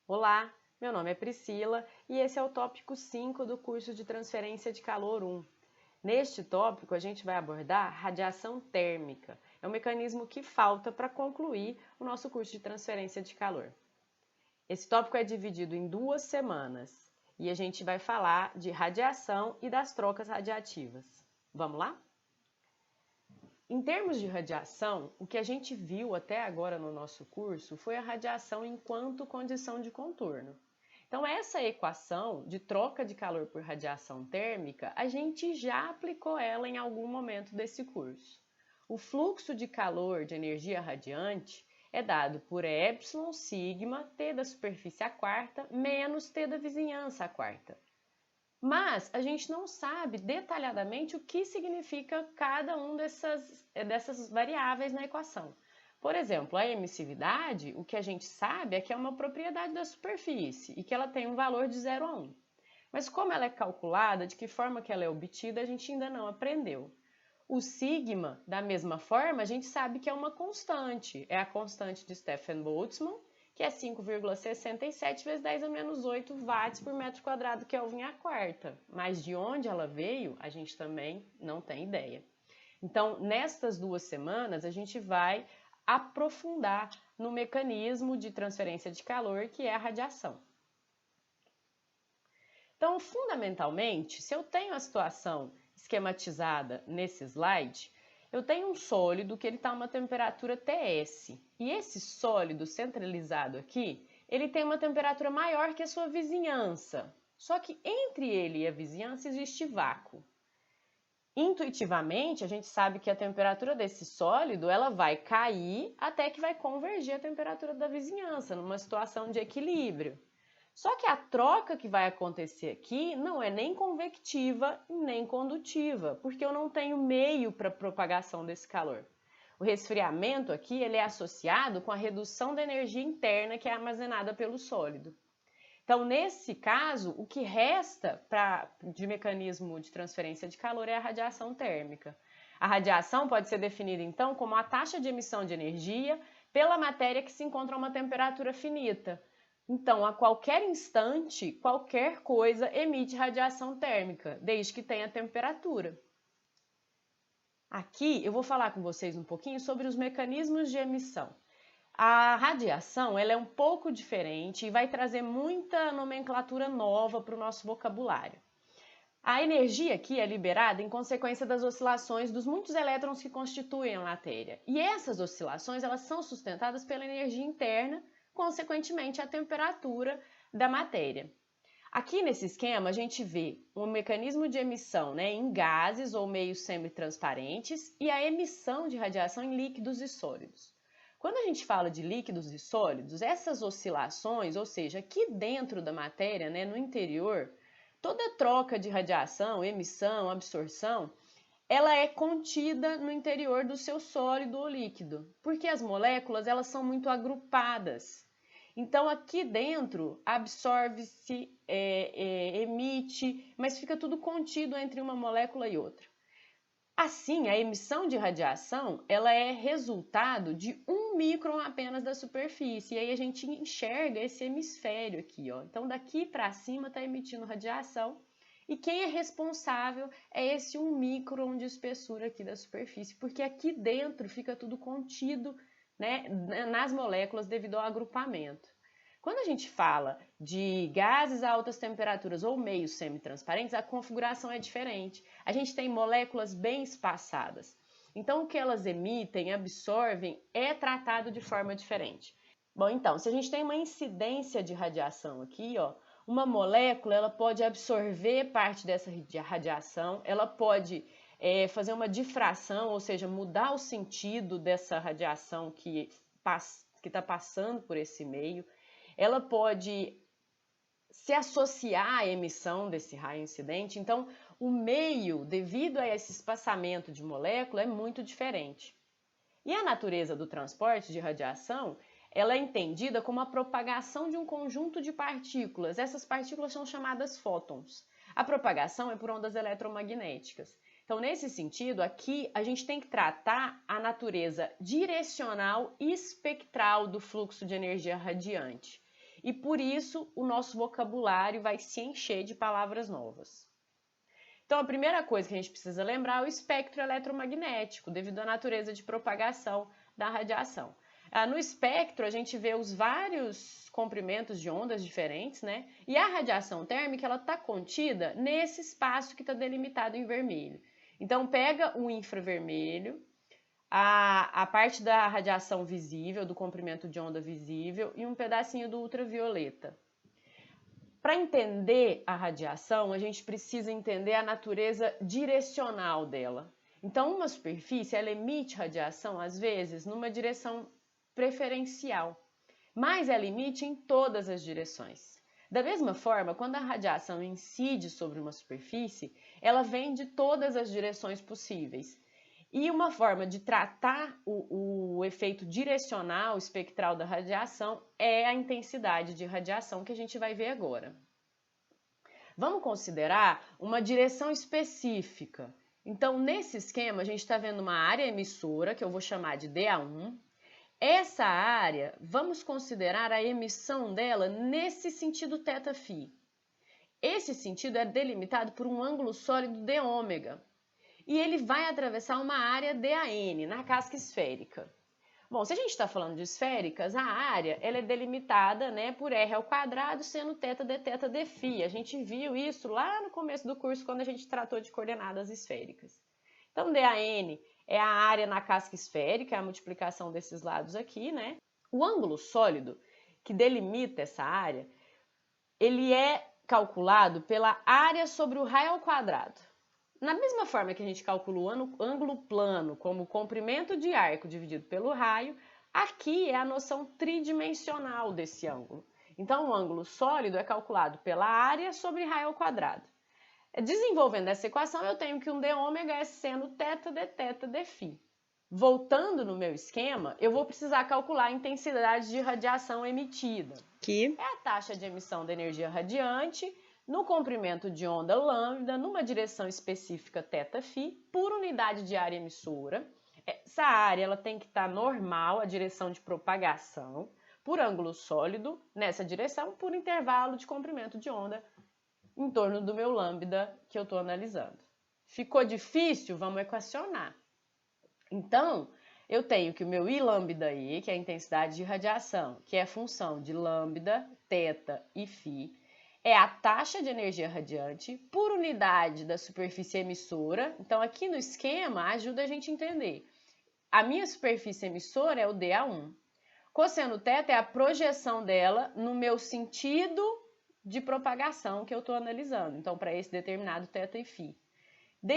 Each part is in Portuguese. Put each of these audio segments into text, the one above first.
Olá, meu nome é Priscila e esse é o tópico 5 do curso de Transferência de Calor 1. Neste tópico, a gente vai abordar radiação térmica. É um mecanismo que falta para concluir o nosso curso de transferência de calor. Esse tópico é dividido em 2 semanas e a gente vai falar de radiação e das trocas radiativas. Vamos lá? Em termos de radiação, o que a gente viu até agora no nosso curso foi a radiação enquanto condição de contorno. Então, essa equação de troca de calor por radiação térmica, a gente já aplicou ela em algum momento desse curso. O fluxo de calor de energia radiante é dado por epsilon sigma T da superfície à quarta menos T da vizinhança à quarta. Mas a gente não sabe detalhadamente o que significa cada um dessas variáveis na equação. Por exemplo, a emissividade, o que a gente sabe é que é uma propriedade da superfície e que ela tem um valor de 0 a 1. Mas como ela é calculada, de que forma que ela é obtida, a gente ainda não aprendeu. O sigma, da mesma forma, a gente sabe que é uma constante. É a constante de Stefan-Boltzmann, que é 5,67 vezes 10 a menos 8 watts por metro quadrado Kelvin à quarta. Mas de onde ela veio, a gente também não tem ideia. Então, nestas 2 semanas, a gente vai aprofundar no mecanismo de transferência de calor, que é a radiação. Então, fundamentalmente, se eu tenho a situação esquematizada nesse slide, eu tenho um sólido que ele está a uma temperatura TS. E esse sólido centralizado aqui, ele tem uma temperatura maior que a sua vizinhança. Só que entre ele e a vizinhança existe vácuo. Intuitivamente, a gente sabe que a temperatura desse sólido ela vai cair até que vai convergir a temperatura da vizinhança, numa situação de equilíbrio. Só que a troca que vai acontecer aqui não é nem convectiva nem condutiva, porque eu não tenho meio para propagação desse calor. O resfriamento aqui ele é associado com a redução da energia interna que é armazenada pelo sólido. Então, nesse caso, o que resta de mecanismo de transferência de calor é a radiação térmica. A radiação pode ser definida, então, como a taxa de emissão de energia pela matéria que se encontra a uma temperatura finita. Então, a qualquer instante, qualquer coisa emite radiação térmica, desde que tenha temperatura. Aqui eu vou falar com vocês um pouquinho sobre os mecanismos de emissão. A radiação ela é um pouco diferente e vai trazer muita nomenclatura nova para o nosso vocabulário. A energia aqui é liberada em consequência das oscilações dos muitos elétrons que constituem a matéria. E essas oscilações elas são sustentadas pela energia interna, consequentemente a temperatura da matéria. Aqui nesse esquema a gente vê um mecanismo de emissão em gases ou meios semitransparentes e a emissão de radiação em líquidos e sólidos. Quando a gente fala de líquidos e sólidos, essas oscilações, ou seja, aqui dentro da matéria, no interior, toda troca de radiação, emissão, absorção, ela é contida no interior do seu sólido ou líquido, porque as moléculas elas são muito agrupadas. Então, aqui dentro, absorve-se, emite, mas fica tudo contido entre uma molécula e outra. Assim, a emissão de radiação ela é resultado de 1 micron apenas da superfície. E aí a gente enxerga esse hemisfério aqui, ó. Então, daqui para cima está emitindo radiação. E quem é responsável é esse 1 micron de espessura aqui da superfície, porque aqui dentro fica tudo contido, nas moléculas devido ao agrupamento. Quando a gente fala de gases a altas temperaturas ou meios semitransparentes, a configuração é diferente. A gente tem moléculas bem espaçadas. Então, o que elas emitem, absorvem, é tratado de forma diferente. Bom, então, se a gente tem uma incidência de radiação aqui, ó, uma molécula ela pode absorver parte dessa radiação, ela pode fazer uma difração, ou seja, mudar o sentido dessa radiação que está passando por esse meio. Ela pode se associar à emissão desse raio incidente. Então, o meio, devido a esse espaçamento de molécula, é muito diferente. E a natureza do transporte de radiação, ela é entendida como a propagação de um conjunto de partículas. Essas partículas são chamadas fótons. A propagação é por ondas eletromagnéticas. Então, nesse sentido, aqui a gente tem que tratar a natureza direcional e espectral do fluxo de energia radiante. e por isso o nosso vocabulário vai se encher de palavras novas. Então, a primeira coisa que a gente precisa lembrar é o espectro eletromagnético, devido à natureza de propagação da radiação. No espectro, a gente vê os vários comprimentos de ondas diferentes, né? E a radiação térmica, ela está contida nesse espaço que está delimitado em vermelho. Então, pega o infravermelho, a parte da radiação visível, do comprimento de onda visível e um pedacinho do ultravioleta. Para entender a radiação, a gente precisa entender a natureza direcional dela. Então, uma superfície, ela emite radiação, às vezes, numa direção preferencial, mas ela emite em todas as direções. Da mesma forma, quando a radiação incide sobre uma superfície, ela vem de todas as direções possíveis. E uma forma de tratar o efeito direcional espectral da radiação é a intensidade de radiação que a gente vai ver agora. Vamos considerar uma direção específica. Então, nesse esquema, a gente está vendo uma área emissora, que eu vou chamar de DA1. Essa área, vamos considerar a emissão dela nesse sentido θφ. Esse sentido é delimitado por um ângulo sólido dω. E ele vai atravessar uma área DAN, na casca esférica. Bom, se a gente está falando de esféricas, a área ela é delimitada, né, por r², sendo θ dθ dφ. A gente viu isso lá no começo do curso, quando a gente tratou de coordenadas esféricas. Então, DAN é a área na casca esférica, é a multiplicação desses lados aqui, né? O ângulo sólido que delimita essa área, ele é calculado pela área sobre o raio ao quadrado. Na mesma forma que a gente calcula o ângulo plano como o comprimento de arco dividido pelo raio, aqui é a noção tridimensional desse ângulo. Então, o ângulo sólido é calculado pela área sobre raio ao quadrado. Desenvolvendo essa equação, eu tenho que um dω é seno θ dθ dφ. Voltando no meu esquema, eu vou precisar calcular a intensidade de radiação emitida, que é a taxa de emissão da energia radiante no comprimento de onda lambda, numa direção específica θφ, por unidade de área emissora. Essa área ela tem que estar normal, a direção de propagação, por ângulo sólido, nessa direção, por intervalo de comprimento de onda em torno do meu lambda que eu estou analisando. Ficou difícil? Vamos equacionar. Então, eu tenho que o meu I lambda I, que é a intensidade de radiação, que é a função de lambda, θ e φ, é a taxa de energia radiante por unidade da superfície emissora. Então, aqui no esquema, ajuda a gente a entender. A minha superfície emissora é o DA1. Cosseno θ é a projeção dela no meu sentido de propagação que eu estou analisando. Então, para esse determinado θ e φ. dω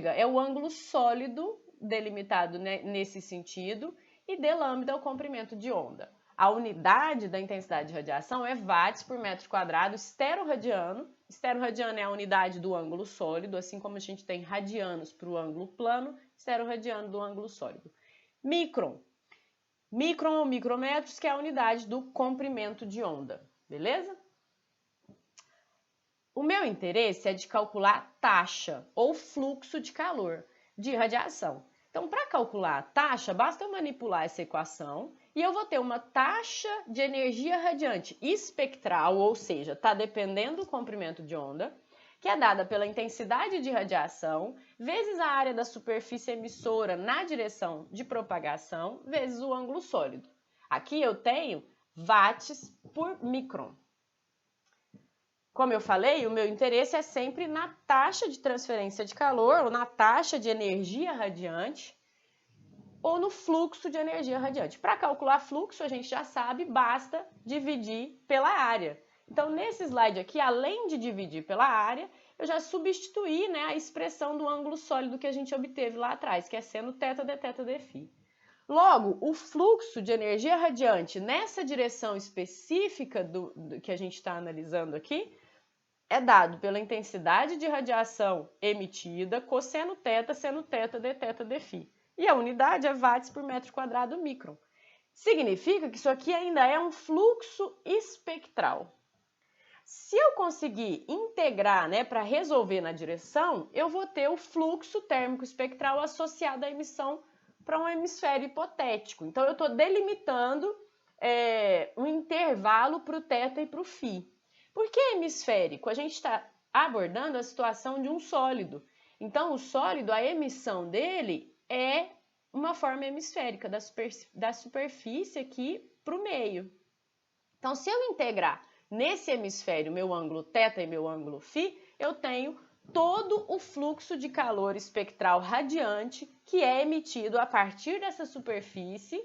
é o ângulo sólido delimitado nesse sentido e d lambda é o comprimento de onda. A unidade da intensidade de radiação é watts por metro quadrado esteroradiano. Esteroradiano é a unidade do ângulo sólido, assim como a gente tem radianos para o ângulo plano, esteroradiano do ângulo sólido. Micron. Micron ou micrômetros, que é a unidade do comprimento de onda, beleza? O meu interesse é de calcular taxa ou fluxo de calor de radiação. Então, para calcular a taxa, basta eu manipular essa equação e eu vou ter uma taxa de energia radiante espectral, ou seja, está dependendo do comprimento de onda, que é dada pela intensidade de radiação, vezes a área da superfície emissora na direção de propagação, vezes o ângulo sólido. Aqui eu tenho watts por micron. Como eu falei, o meu interesse é sempre na taxa de transferência de calor, ou na taxa de energia radiante, ou no fluxo de energia radiante. Para calcular fluxo, a gente já sabe, basta dividir pela área. Então, nesse slide aqui, além de dividir pela área, eu já substituí, né, a expressão do ângulo sólido que a gente obteve lá atrás, que é seno θ dθ dφ. Logo, o fluxo de energia radiante nessa direção específica que a gente está analisando aqui, é dado pela intensidade de radiação emitida, cosseno θ, seno θ dθ dφ. E a unidade é watts por metro quadrado micron. Significa que isso aqui ainda é um fluxo espectral. Se eu conseguir integrar, né, para resolver na direção, eu vou ter o fluxo térmico espectral associado à emissão para um hemisfério hipotético. Então, eu estou delimitando um intervalo para o θ e para o φ. Por que hemisférico? A gente está abordando a situação de um sólido. Então, o sólido, a emissão dele é uma forma hemisférica, da superfície aqui para o meio. Então, se eu integrar nesse hemisfério meu ângulo θ e meu ângulo φ, eu tenho todo o fluxo de calor espectral radiante que é emitido a partir dessa superfície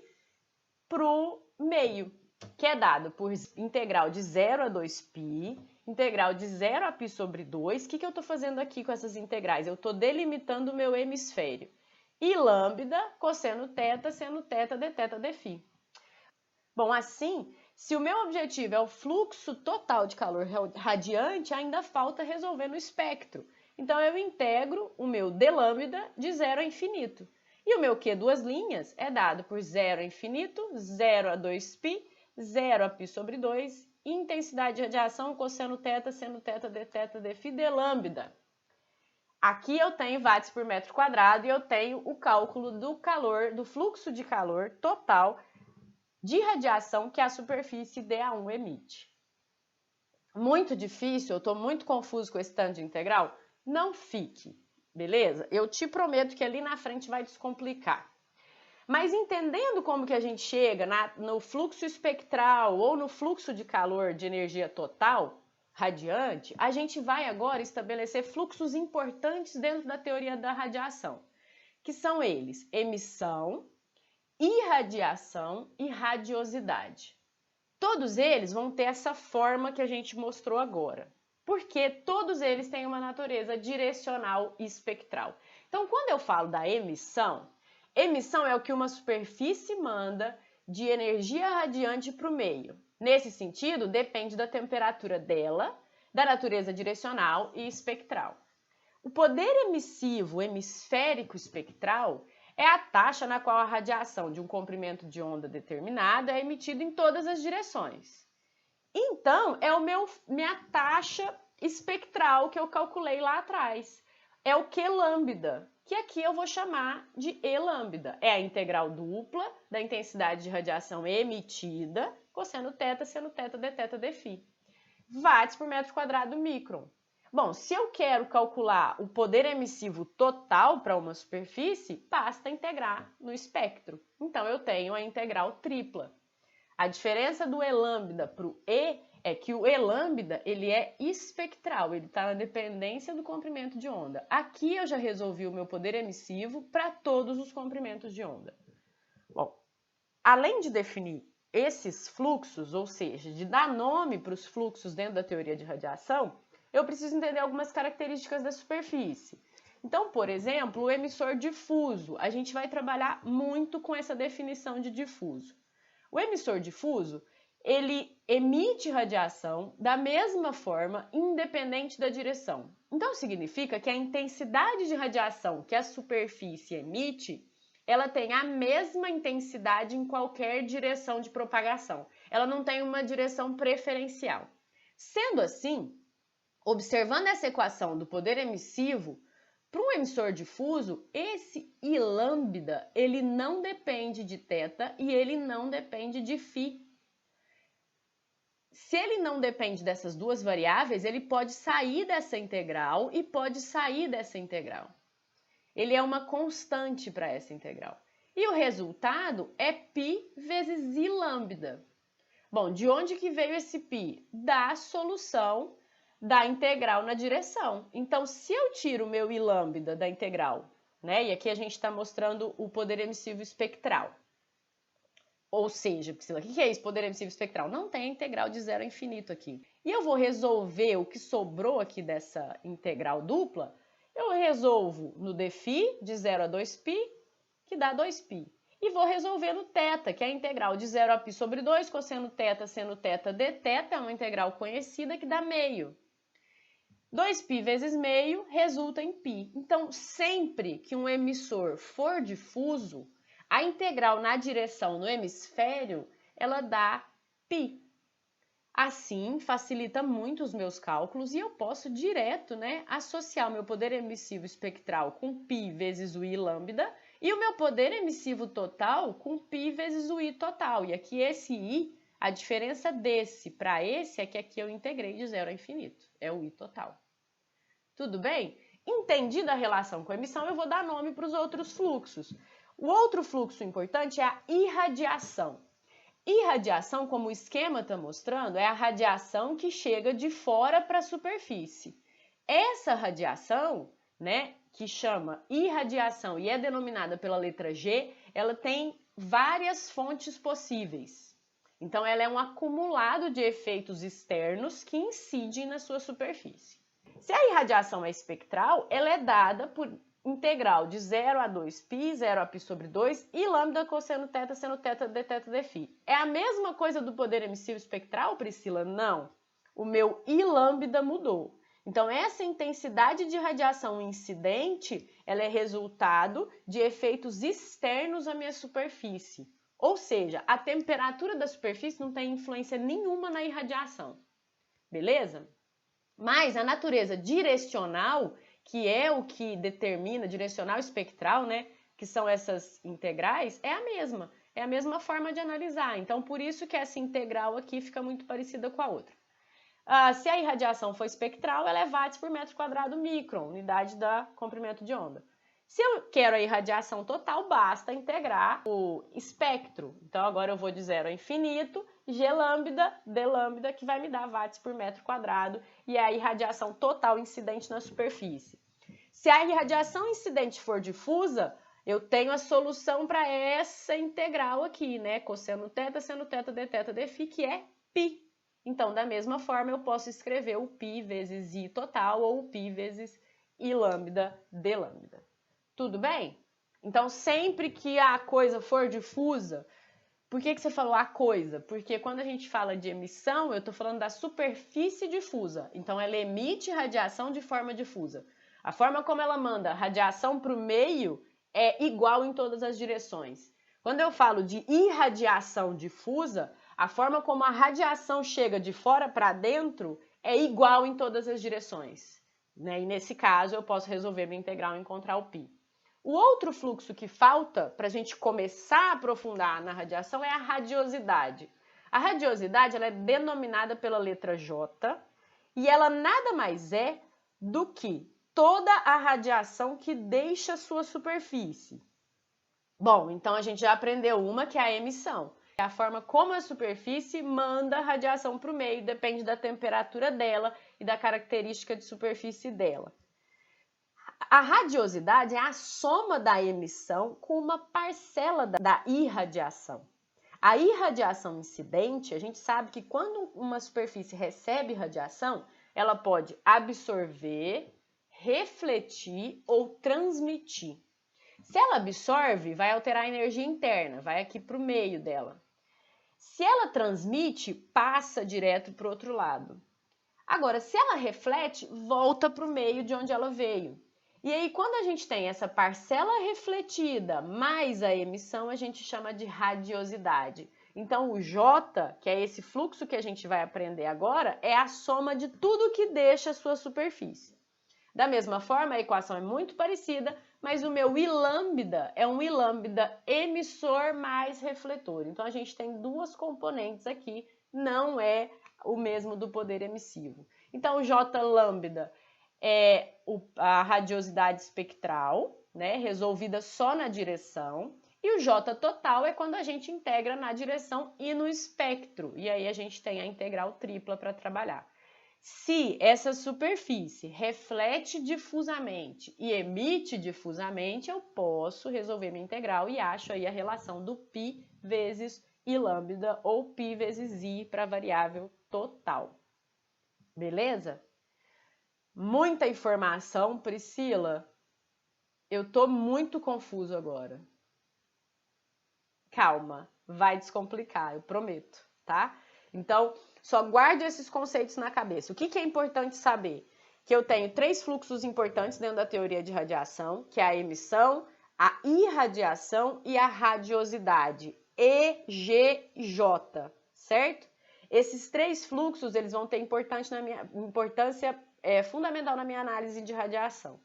para o meio, que é dado por integral de 0 a 2π, integral de 0 a π sobre 2. O que eu estou fazendo aqui com essas integrais? Eu estou delimitando o meu hemisfério. E lambda, cosseno θ, seno θ, dθ, dφ. Bom, assim, se o meu objetivo é o fluxo total de calor radiante, ainda falta resolver no espectro. Então, eu integro o meu dλ de 0 a infinito. E o meu Q, duas linhas, é dado por 0 a infinito, 0 a 2π, 0 a π sobre 2, intensidade de radiação, cosseno θ, seno θ, dθ, dφ, dλ. Aqui eu tenho watts por metro quadrado e eu tenho o cálculo do calor, do fluxo de calor total de radiação que a superfície dA1 emite. Muito difícil, eu estou muito confuso com esse tanto de integral? Não fique, beleza? Eu te prometo que ali na frente vai descomplicar. Mas entendendo como que a gente chega no fluxo espectral ou no fluxo de calor de energia total radiante, a gente vai agora estabelecer fluxos importantes dentro da teoria da radiação, que são eles: emissão, irradiação e radiosidade. Todos eles vão ter essa forma que a gente mostrou agora, porque todos eles têm uma natureza direcional e espectral. Então, quando eu falo da emissão é o que uma superfície manda de energia radiante para o meio. Nesse sentido, depende da temperatura dela, da natureza direcional e espectral. O poder emissivo hemisférico espectral é a taxa na qual a radiação de um comprimento de onda determinado é emitida em todas as direções. Então, é minha taxa espectral que eu calculei lá atrás. É o Q lambda, que aqui eu vou chamar de E lambda. É a integral dupla da intensidade de radiação emitida, cosseno θ, seno θ, dθ, dφ. Watts por metro quadrado micron. Bom, se eu quero calcular o poder emissivo total para uma superfície, basta integrar no espectro. Então, eu tenho a integral tripla. A diferença do E lambda para o E é que o E lambda ele é espectral, ele está na dependência do comprimento de onda. Aqui eu já resolvi o meu poder emissivo para todos os comprimentos de onda. Bom, além de definir esses fluxos, ou seja, de dar nome para os fluxos dentro da teoria de radiação, eu preciso entender algumas características da superfície. Então, por exemplo, o emissor difuso, a gente vai trabalhar muito com essa definição de difuso. O emissor difuso, ele emite radiação da mesma forma, independente da direção. Então, significa que a intensidade de radiação que a superfície emite, ela tem a mesma intensidade em qualquer direção de propagação. Ela não tem uma direção preferencial. Sendo assim, observando essa equação do poder emissivo, para um emissor difuso, esse I lambda, ele não depende de θ e ele não depende de φ. Se ele não depende dessas duas variáveis, ele pode sair dessa integral e pode sair dessa integral. Ele é uma constante para essa integral. E o resultado é π vezes I lambda. Bom, de onde que veio esse π? Da solução da integral na direção. Então, se eu tiro o meu I lambda da integral, né? E aqui a gente está mostrando o poder emissivo espectral. Ou seja, Priscila, o que é isso, poder emissivo espectral? Não tem integral de 0 a infinito aqui. E eu vou resolver o que sobrou aqui dessa integral dupla, eu resolvo no dφ de 0 a 2π, que dá 2π. E vou resolver no θ, que é a integral de 0 a π sobre 2, cosseno θ, seno θ, dθ, é uma integral conhecida que dá meio. 2π vezes meio resulta em π. Então, sempre que um emissor for difuso, a integral na direção no hemisfério, ela dá π. Assim, facilita muito os meus cálculos e eu posso direto, associar o meu poder emissivo espectral com π vezes o I lambda E o meu poder emissivo total com π vezes o I total. E aqui esse I, a diferença desse para esse é que aqui eu integrei de zero a infinito. É o I total. Tudo bem? Entendida a relação com a emissão, eu vou dar nome para os outros fluxos. O outro fluxo importante é a irradiação. Irradiação, como o esquema está mostrando, é a radiação que chega de fora para a superfície. Essa radiação, né, que chama irradiação e é denominada pela letra G, ela tem várias fontes possíveis. Então, ela é um acumulado de efeitos externos que incidem na sua superfície. Se a irradiação é espectral, ela é dada por integral de 0 a 2π, 0 a π sobre 2 e lambda cosseno θ seno θ d θ dφ. É a mesma coisa do poder emissivo espectral, Priscila? Não. O meu I lambda mudou. Então, essa intensidade de radiação incidente, ela é resultado de efeitos externos à minha superfície. Ou seja, a temperatura da superfície não tem influência nenhuma na irradiação. Beleza? Mas a natureza direcional, que é o que determina, direcional espectral, né, que são essas integrais, é a mesma forma de analisar. Então, por isso que essa integral aqui fica muito parecida com a outra. Se a irradiação for espectral, ela é watts por metro quadrado micron, unidade da comprimento de onda. Se eu quero a irradiação total, basta integrar o espectro. Então, agora eu vou de zero a infinito, G lambda, D lambda, que vai me dar watts por metro quadrado, e é a irradiação total incidente na superfície. Se a irradiação incidente for difusa, eu tenho a solução para essa integral aqui, né? Cosseno θ, seno θ, d θ dφ, que é π. Então, da mesma forma, eu posso escrever o π vezes I total ou o π vezes I lambda, D lambda. Tudo bem? Então, sempre que a coisa for difusa, por que você falou a coisa? Porque quando a gente fala de emissão, eu estou falando da superfície difusa. Então, ela emite radiação de forma difusa. A forma como ela manda radiação para o meio é igual em todas as direções. Quando eu falo de irradiação difusa, a forma como a radiação chega de fora para dentro é igual em todas as direções. Né? E nesse caso, eu posso resolver minha integral e encontrar o π. O outro fluxo que falta para a gente começar a aprofundar na radiação é a radiosidade. A radiosidade ela é denominada pela letra J e ela nada mais é do que toda a radiação que deixa sua superfície. Bom, então a gente já aprendeu uma que é a emissão. A forma como a superfície manda a radiação para o meio depende da temperatura dela e da característica de superfície dela. A radiosidade é a soma da emissão com uma parcela da irradiação. A irradiação incidente, a gente sabe que quando uma superfície recebe radiação, ela pode absorver, refletir ou transmitir. Se ela absorve, vai alterar a energia interna, vai aqui para o meio dela. Se ela transmite, passa direto para o outro lado. Agora, se ela reflete, volta para o meio de onde ela veio. E aí, quando a gente tem essa parcela refletida mais a emissão, a gente chama de radiosidade. Então, o J, que é esse fluxo que a gente vai aprender agora, é a soma de tudo que deixa a sua superfície. Da mesma forma, a equação é muito parecida, mas o meu I lambda é um I lambda emissor mais refletor. Então, a gente tem duas componentes aqui, não é o mesmo do poder emissivo. Então, o J lambda é a radiosidade espectral, né, resolvida só na direção, e o J total é quando a gente integra na direção e no espectro, e aí a gente tem a integral tripla para trabalhar. Se essa superfície reflete difusamente e emite difusamente, eu posso resolver minha integral e acho aí a relação do π vezes I lambda ou π vezes I para a variável total. Beleza? Muita informação, Priscila. Eu tô muito confuso agora. Calma, vai descomplicar, eu prometo, tá? Então, só guarde esses conceitos na cabeça. O que é importante saber? Que eu tenho 3 fluxos importantes dentro da teoria de radiação, que é a emissão, a irradiação e a radiosidade, E, G e J, certo? Esses 3 fluxos, eles vão ter importância fundamental na minha análise de radiação.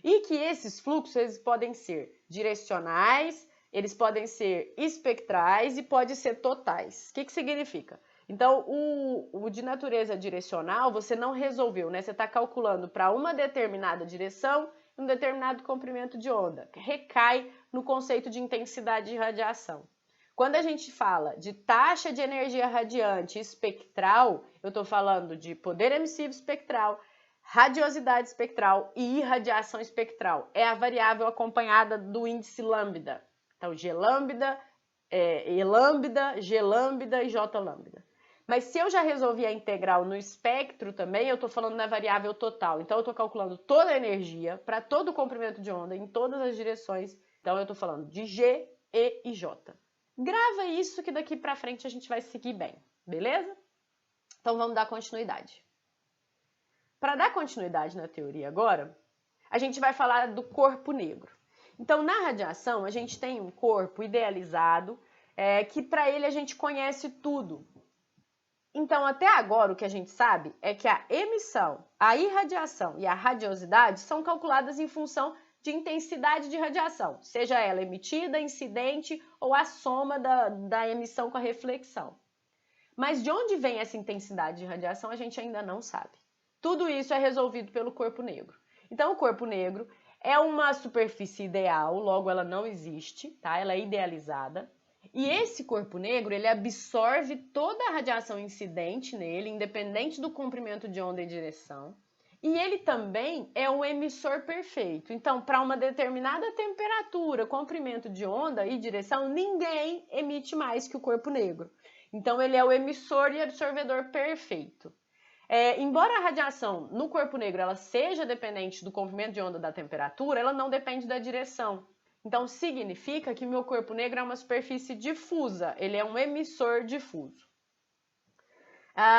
E que esses fluxos eles podem ser direcionais, eles podem ser espectrais e podem ser totais. O que significa? Então, o de natureza direcional, você não resolveu, né? Você está calculando para uma determinada direção, um determinado comprimento de onda. Recai no conceito de intensidade de radiação. Quando a gente fala de taxa de energia radiante espectral, eu estou falando de poder emissivo espectral, radiosidade espectral e irradiação espectral. É a variável acompanhada do índice lambda. Então, G lambda, E lambda, G lambda e J lambda. Mas se eu já resolvi a integral no espectro também, eu estou falando na variável total. Então, eu estou calculando toda a energia para todo o comprimento de onda em todas as direções. Então, eu estou falando de G, E e J. Grava isso que daqui para frente a gente vai seguir bem, beleza? Então, vamos dar continuidade. Para dar continuidade na teoria agora, a gente vai falar do corpo negro. Então, na radiação, a gente tem um corpo idealizado, que para ele a gente conhece tudo. Então, até agora, o que a gente sabe é que a emissão, a irradiação e a radiosidade são calculadas em função de intensidade de radiação, seja ela emitida, incidente ou a soma da emissão com a reflexão. Mas de onde vem essa intensidade de radiação, a gente ainda não sabe. Tudo isso é resolvido pelo corpo negro. Então, o corpo negro é uma superfície ideal, logo ela não existe, tá? Ela é idealizada. E esse corpo negro, ele absorve toda a radiação incidente nele, independente do comprimento de onda e direção. E ele também é o emissor perfeito. Então, para uma determinada temperatura, comprimento de onda e direção, ninguém emite mais que o corpo negro. Então, ele é o emissor e absorvedor perfeito. Embora a radiação no corpo negro ela seja dependente do comprimento de onda da temperatura, ela não depende da direção. Então, significa que meu corpo negro é uma superfície difusa, ele é um emissor difuso.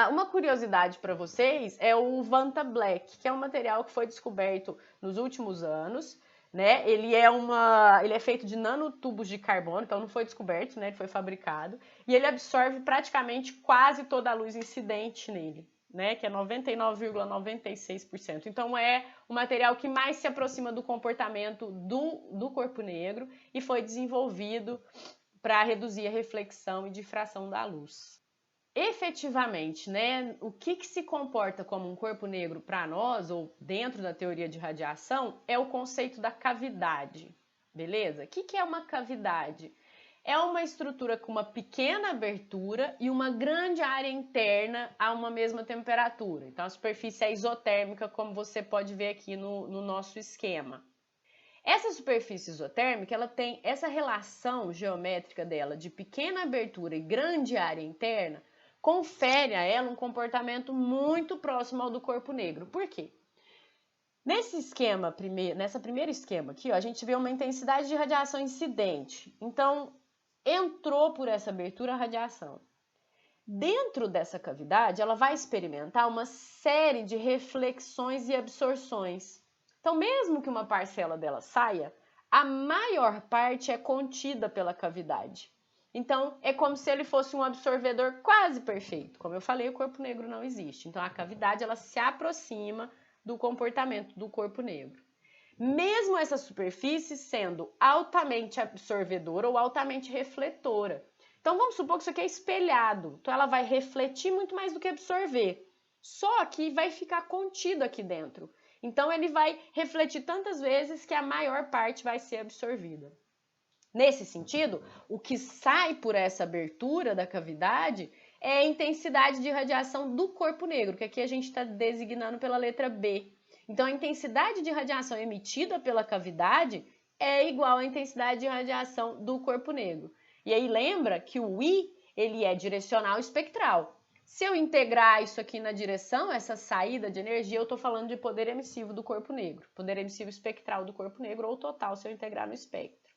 Uma curiosidade para vocês é o Vantablack, que é um material que foi descoberto nos últimos anos, né? Ele é feito de nanotubos de carbono, então não foi descoberto, né? Ele foi fabricado, e ele absorve praticamente quase toda a luz incidente nele, né? Que é 99,96%. Então, é o material que mais se aproxima do comportamento do corpo negro e foi desenvolvido para reduzir a reflexão e difração da luz. Efetivamente, né, o que se comporta como um corpo negro para nós, ou dentro da teoria de radiação, é o conceito da cavidade, beleza? O que é uma cavidade? É uma estrutura com uma pequena abertura e uma grande área interna a uma mesma temperatura. Então, a superfície é isotérmica, como você pode ver aqui no nosso esquema. Essa superfície isotérmica, ela tem essa relação geométrica dela de pequena abertura e grande área interna, confere a ela um comportamento muito próximo ao do corpo negro. Por quê? Nessa primeiro esquema aqui, ó, a gente vê uma intensidade de radiação incidente. Então, entrou por essa abertura a radiação. Dentro dessa cavidade, ela vai experimentar uma série de reflexões e absorções. Então, mesmo que uma parcela dela saia, a maior parte é contida pela cavidade. Então, é como se ele fosse um absorvedor quase perfeito. Como eu falei, o corpo negro não existe. Então, a cavidade ela se aproxima do comportamento do corpo negro. Mesmo essa superfície sendo altamente absorvedora ou altamente refletora. Então, vamos supor que isso aqui é espelhado. Então, ela vai refletir muito mais do que absorver. Só que vai ficar contido aqui dentro. Então, ele vai refletir tantas vezes que a maior parte vai ser absorvida. Nesse sentido, o que sai por essa abertura da cavidade é a intensidade de radiação do corpo negro, que aqui a gente está designando pela letra B. Então, a intensidade de radiação emitida pela cavidade é igual à intensidade de radiação do corpo negro. E aí, lembra que o I, ele é direcional espectral. Se eu integrar isso aqui na direção, essa saída de energia, eu estou falando de poder emissivo do corpo negro. Poder emissivo espectral do corpo negro ou total, se eu integrar no espectro.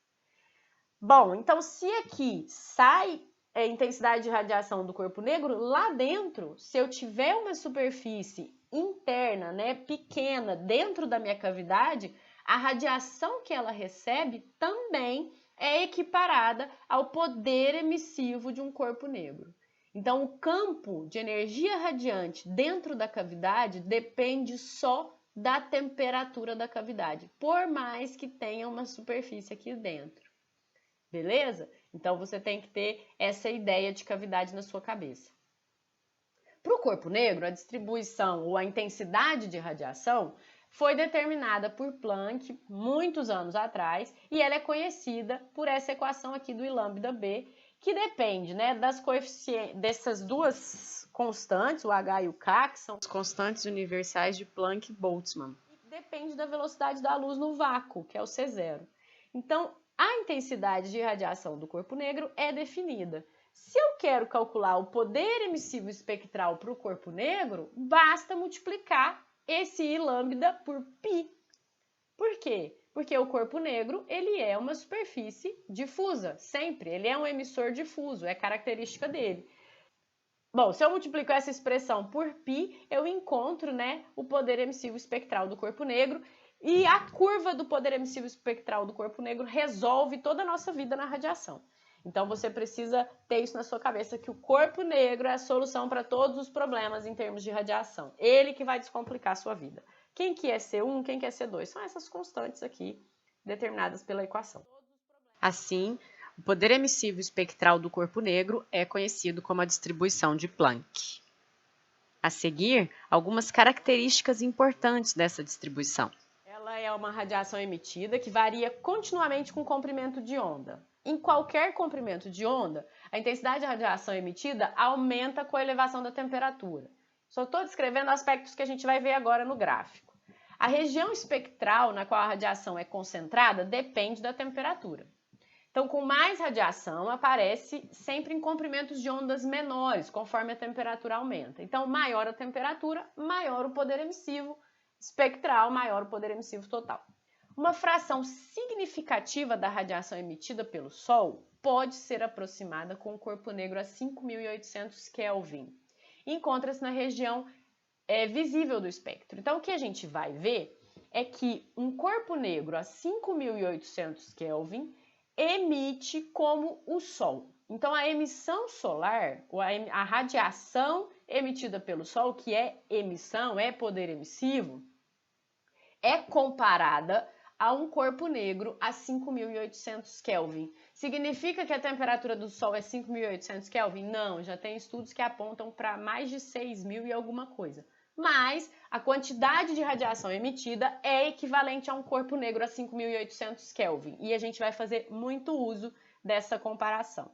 Bom, então se aqui sai a intensidade de radiação do corpo negro, lá dentro, se eu tiver uma superfície interna, né, pequena, dentro da minha cavidade, a radiação que ela recebe também é equiparada ao poder emissivo de um corpo negro. Então, o campo de energia radiante dentro da cavidade depende só da temperatura da cavidade, por mais que tenha uma superfície aqui dentro. Beleza? Então, você tem que ter essa ideia de cavidade na sua cabeça. Para o corpo negro, a distribuição ou a intensidade de radiação foi determinada por Planck muitos anos atrás e ela é conhecida por essa equação aqui do I lambda B, que depende, né, das coeficientes dessas duas constantes, o H e o K, que são as constantes universais de Planck-Boltzmann. Depende da velocidade da luz no vácuo, que é o C0. Então, a intensidade de radiação do corpo negro é definida. Se eu quero calcular o poder emissivo espectral para o corpo negro, basta multiplicar esse I lambda por π. Por quê? Porque o corpo negro ele é uma superfície difusa, sempre. Ele é um emissor difuso, é característica dele. Bom, se eu multiplico essa expressão por π, eu encontro, né, o poder emissivo espectral do corpo negro e a curva do poder emissivo espectral do corpo negro resolve toda a nossa vida na radiação. Então, você precisa ter isso na sua cabeça, que o corpo negro é a solução para todos os problemas em termos de radiação. Ele que vai descomplicar a sua vida. Quem que é C1, quem que é C2? São essas constantes aqui, determinadas pela equação. Assim, o poder emissivo espectral do corpo negro é conhecido como a distribuição de Planck. A seguir, algumas características importantes dessa distribuição. Ela é uma radiação emitida que varia continuamente com o comprimento de onda. Em qualquer comprimento de onda, a intensidade de radiação emitida aumenta com a elevação da temperatura. Só estou descrevendo aspectos que a gente vai ver agora no gráfico. A região espectral na qual a radiação é concentrada depende da temperatura. Então, com mais radiação, aparece sempre em comprimentos de ondas menores, conforme a temperatura aumenta. Então, maior a temperatura, maior o poder emissivo espectral, maior o poder emissivo total. Uma fração significativa da radiação emitida pelo Sol pode ser aproximada com o corpo negro a 5.800 Kelvin. Encontra-se na região visível do espectro. Então, o que a gente vai ver é que um corpo negro a 5.800 Kelvin emite como o Sol. Então, a emissão solar, ou a radiação emitida pelo Sol, que é emissão, é poder emissivo, é comparada a um corpo negro a 5.800 Kelvin. Significa que a temperatura do Sol é 5.800 Kelvin? Não, já tem estudos que apontam para mais de 6.000 e alguma coisa. Mas a quantidade de radiação emitida é equivalente a um corpo negro a 5.800 Kelvin. E a gente vai fazer muito uso dessa comparação.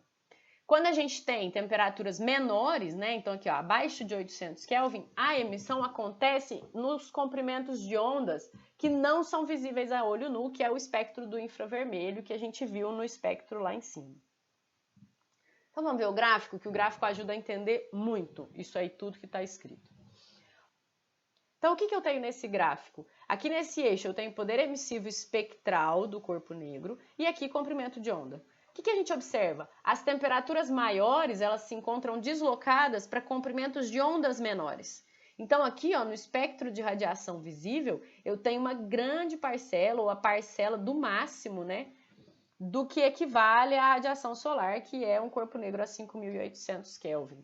Quando a gente tem temperaturas menores, né, então aqui ó, abaixo de 800 Kelvin, a emissão acontece nos comprimentos de ondas que não são visíveis a olho nu, que é o espectro do infravermelho, que a gente viu no espectro lá em cima. Então vamos ver o gráfico, que o gráfico ajuda a entender muito isso aí tudo que está escrito. Então o que eu tenho nesse gráfico? Aqui nesse eixo eu tenho poder emissivo espectral do corpo negro e aqui comprimento de onda. O que a gente observa? As temperaturas maiores, elas se encontram deslocadas para comprimentos de ondas menores. Então, aqui, ó, no espectro de radiação visível, eu tenho uma grande parcela, ou a parcela do máximo, né, do que equivale à radiação solar, que é um corpo negro a 5.800 Kelvin.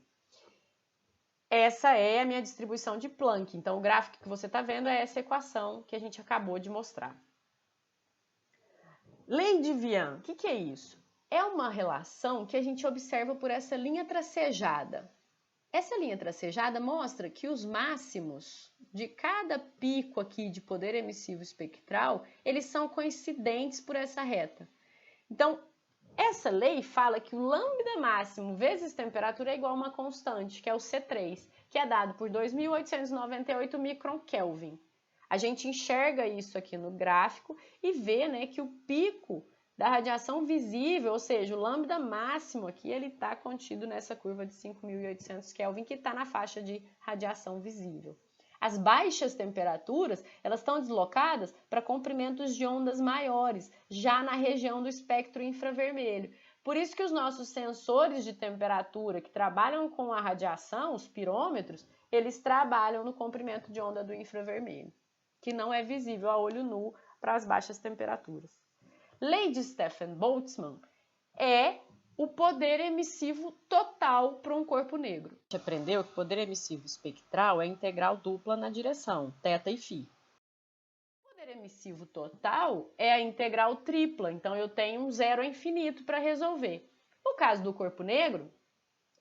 Essa é a minha distribuição de Planck. Então, o gráfico que você está vendo é essa equação que a gente acabou de mostrar. Lei de Vian, o que é isso? É uma relação que a gente observa por essa linha tracejada. Essa linha tracejada mostra que os máximos de cada pico aqui de poder emissivo espectral, eles são coincidentes por essa reta. Então, essa lei fala que o lambda máximo vezes temperatura é igual a uma constante, que é o C3, que é dado por 2.898 micron Kelvin. A gente enxerga isso aqui no gráfico e vê, né, que o pico da radiação visível, ou seja, o lambda máximo aqui, ele está contido nessa curva de 5.800 Kelvin, que está na faixa de radiação visível. As baixas temperaturas, elas estão deslocadas para comprimentos de ondas maiores, já na região do espectro infravermelho. Por isso que os nossos sensores de temperatura que trabalham com a radiação, os pirômetros, eles trabalham no comprimento de onda do infravermelho, que não é visível a olho nu para as baixas temperaturas. Lei de Stefan-Boltzmann é o poder emissivo total para um corpo negro. A gente aprendeu que o poder emissivo espectral é integral dupla na direção, θ e φ. emissivo total é a integral tripla, então eu tenho um zero infinito para resolver. No caso do corpo negro,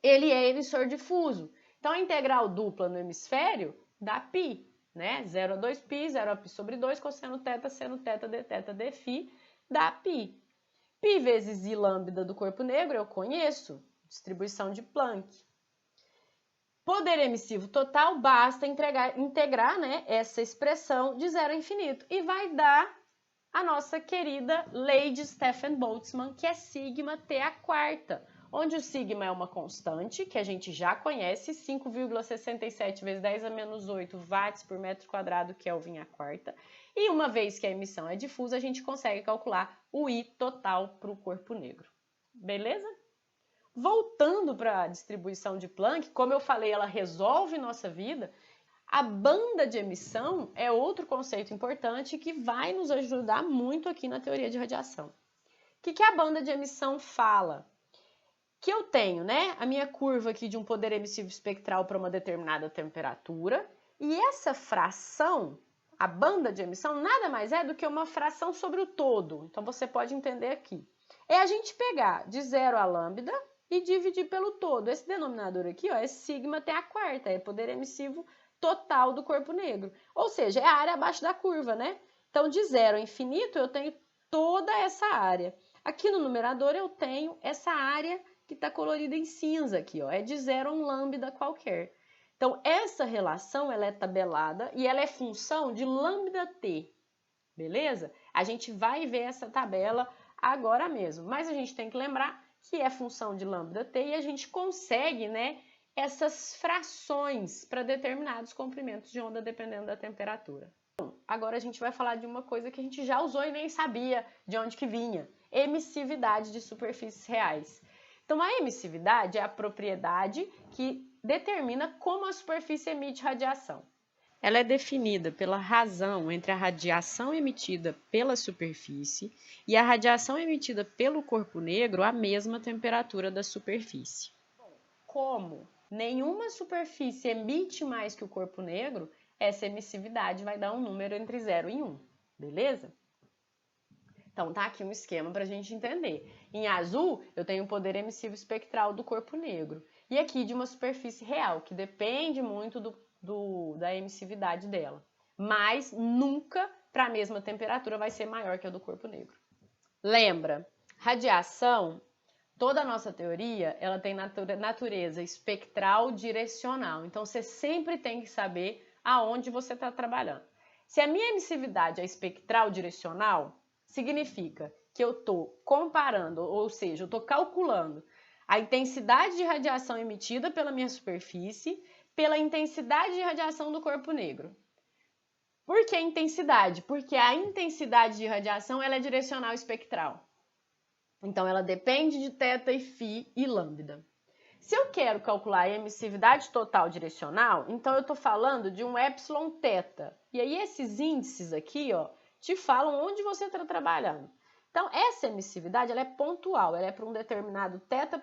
ele é emissor difuso, então a integral dupla no hemisfério dá π, né? 0 a 2π, 0 a π sobre 2, cosseno θ, seno θ, dθ, dφ, dá π. Π vezes I lambda do corpo negro eu conheço, distribuição de Planck. Poder emissivo total, basta integrar, né, essa expressão de zero a infinito e vai dar a nossa querida lei de Stefan-Boltzmann, que é sigma T a quarta, onde o sigma é uma constante, que a gente já conhece, 5,67 vezes 10 a menos 8 watts por metro quadrado, Kelvin a quarta, e uma vez que a emissão é difusa, a gente consegue calcular o I total para o corpo negro. Beleza? Voltando para a distribuição de Planck, como eu falei, ela resolve nossa vida. A banda de emissão é outro conceito importante que vai nos ajudar muito aqui na teoria de radiação. O que a banda de emissão fala? Que eu tenho, né, a minha curva aqui de um poder emissivo espectral para uma determinada temperatura, e essa fração, a banda de emissão, nada mais é do que uma fração sobre o todo. Então, você pode entender aqui. É a gente pegar de 0 a lambda e dividir pelo todo. Esse denominador aqui, ó, é sigma T a quarta, é poder emissivo total do corpo negro. Ou seja, é a área abaixo da curva, né? Então, de 0 a infinito, eu tenho toda essa área. Aqui no numerador, eu tenho essa área que está colorida em cinza aqui, ó. É de 0 a um lambda qualquer. Então, essa relação, ela é tabelada e ela é função de lambda T. Beleza? A gente vai ver essa tabela agora mesmo. Mas a gente tem que lembrar que é função de lambda T e a gente consegue, né, essas frações para determinados comprimentos de onda dependendo da temperatura. Bom, agora a gente vai falar de uma coisa que a gente já usou e nem sabia de onde que vinha. Emissividade de superfícies reais. Então, a emissividade é a propriedade que determina como a superfície emite radiação. Ela é definida pela razão entre a radiação emitida pela superfície e a radiação emitida pelo corpo negro à mesma temperatura da superfície. Como nenhuma superfície emite mais que o corpo negro, essa emissividade vai dar um número entre 0 e 1, beleza? Então, tá aqui um esquema para a gente entender. Em azul, eu tenho o poder emissivo espectral do corpo negro. E aqui de uma superfície real, que depende muito da emissividade dela. Mas nunca para a mesma temperatura vai ser maior que a do corpo negro. Lembra, radiação, toda a nossa teoria, ela tem natureza espectral direcional. Então, você sempre tem que saber aonde você está trabalhando. Se a minha emissividade é espectral direcional, significa que eu estou comparando, ou seja, eu estou calculando a intensidade de radiação emitida pela minha superfície pela intensidade de radiação do corpo negro. Por que intensidade? Porque a intensidade de radiação ela é direcional espectral. Então, ela depende de θ e φ e lambda. Se eu quero calcular a emissividade total direcional, então eu estou falando de um epsilon θ. E aí, esses índices aqui, ó, te falam onde você está trabalhando. Então, essa emissividade ela é pontual, ela é para um determinado θ,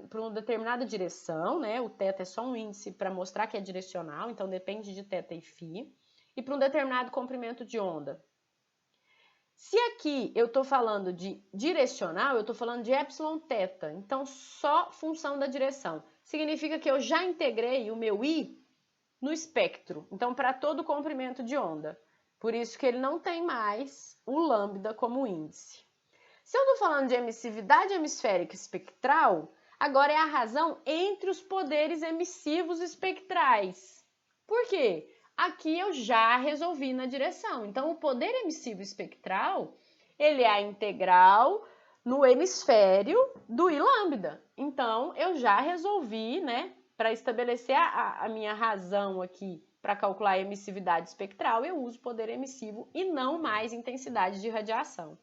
para uma determinada direção, né? O θ é só um índice para mostrar que é direcional, então depende de θ e φ, e para um determinado comprimento de onda. Se aqui eu estou falando de direcional, eu estou falando de epsilon θ, então só função da direção. Significa que eu já integrei o meu I no espectro, então para todo comprimento de onda. Por isso que ele não tem mais o lambda como índice. Se eu estou falando de emissividade hemisférica espectral, agora é a razão entre os poderes emissivos espectrais. Por quê? Aqui eu já resolvi na direção. Então, o poder emissivo espectral, ele é a integral no hemisfério do I lambda. Então, eu já resolvi, né, para estabelecer a minha razão aqui para calcular a emissividade espectral, eu uso poder emissivo e não mais intensidade de radiação.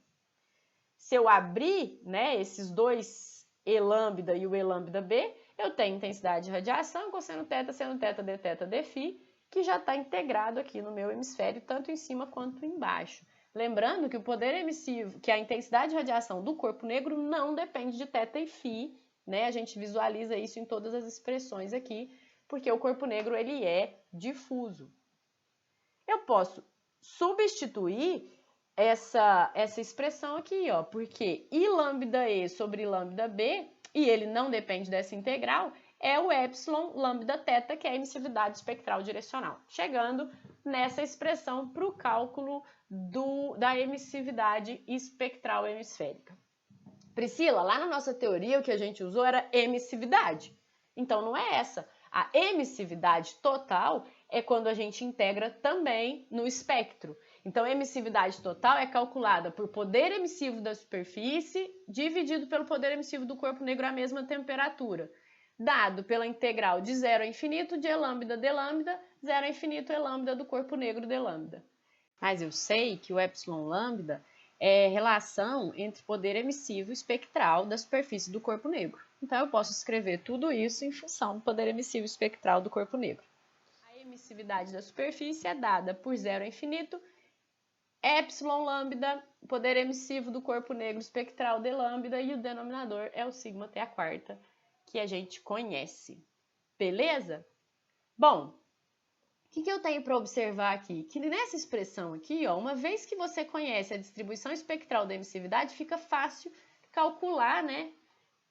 Se eu abrir, né, esses dois E lambda e o E lambda B, eu tenho intensidade de radiação, cosseno θ, seno θ, dθ, dφ, que já está integrado aqui no meu hemisfério, tanto em cima quanto embaixo. Lembrando que o poder emissivo, que a intensidade de radiação do corpo negro não depende de θ e φ, né? A gente visualiza isso em todas as expressões aqui, porque o corpo negro ele é difuso. Eu posso substituir essa expressão aqui, ó, porque I lambda E sobre lambda B, e ele não depende dessa integral, é o epsilon lambda θ, que é a emissividade espectral direcional. Chegando nessa expressão para o cálculo da emissividade espectral hemisférica. Priscila, lá na nossa teoria o que a gente usou era emissividade. Então não é essa. A emissividade total é quando a gente integra também no espectro. Então, a emissividade total é calculada por poder emissivo da superfície dividido pelo poder emissivo do corpo negro à mesma temperatura, dado pela integral de 0 a infinito de E lambda d lambda, 0 a infinito E lambda do corpo negro d lambda. Mas eu sei que o epsilon lambda é relação entre poder emissivo espectral da superfície do corpo negro. Então, eu posso escrever tudo isso em função do poder emissivo espectral do corpo negro. A emissividade da superfície é dada por 0 a infinito, epsilon lambda, poder emissivo do corpo negro espectral d lambda, e o denominador é o sigma t à quarta, que a gente conhece. Beleza? Bom, o que eu tenho para observar aqui? Que nessa expressão aqui, ó, uma vez que você conhece a distribuição espectral da emissividade, fica fácil calcular, né?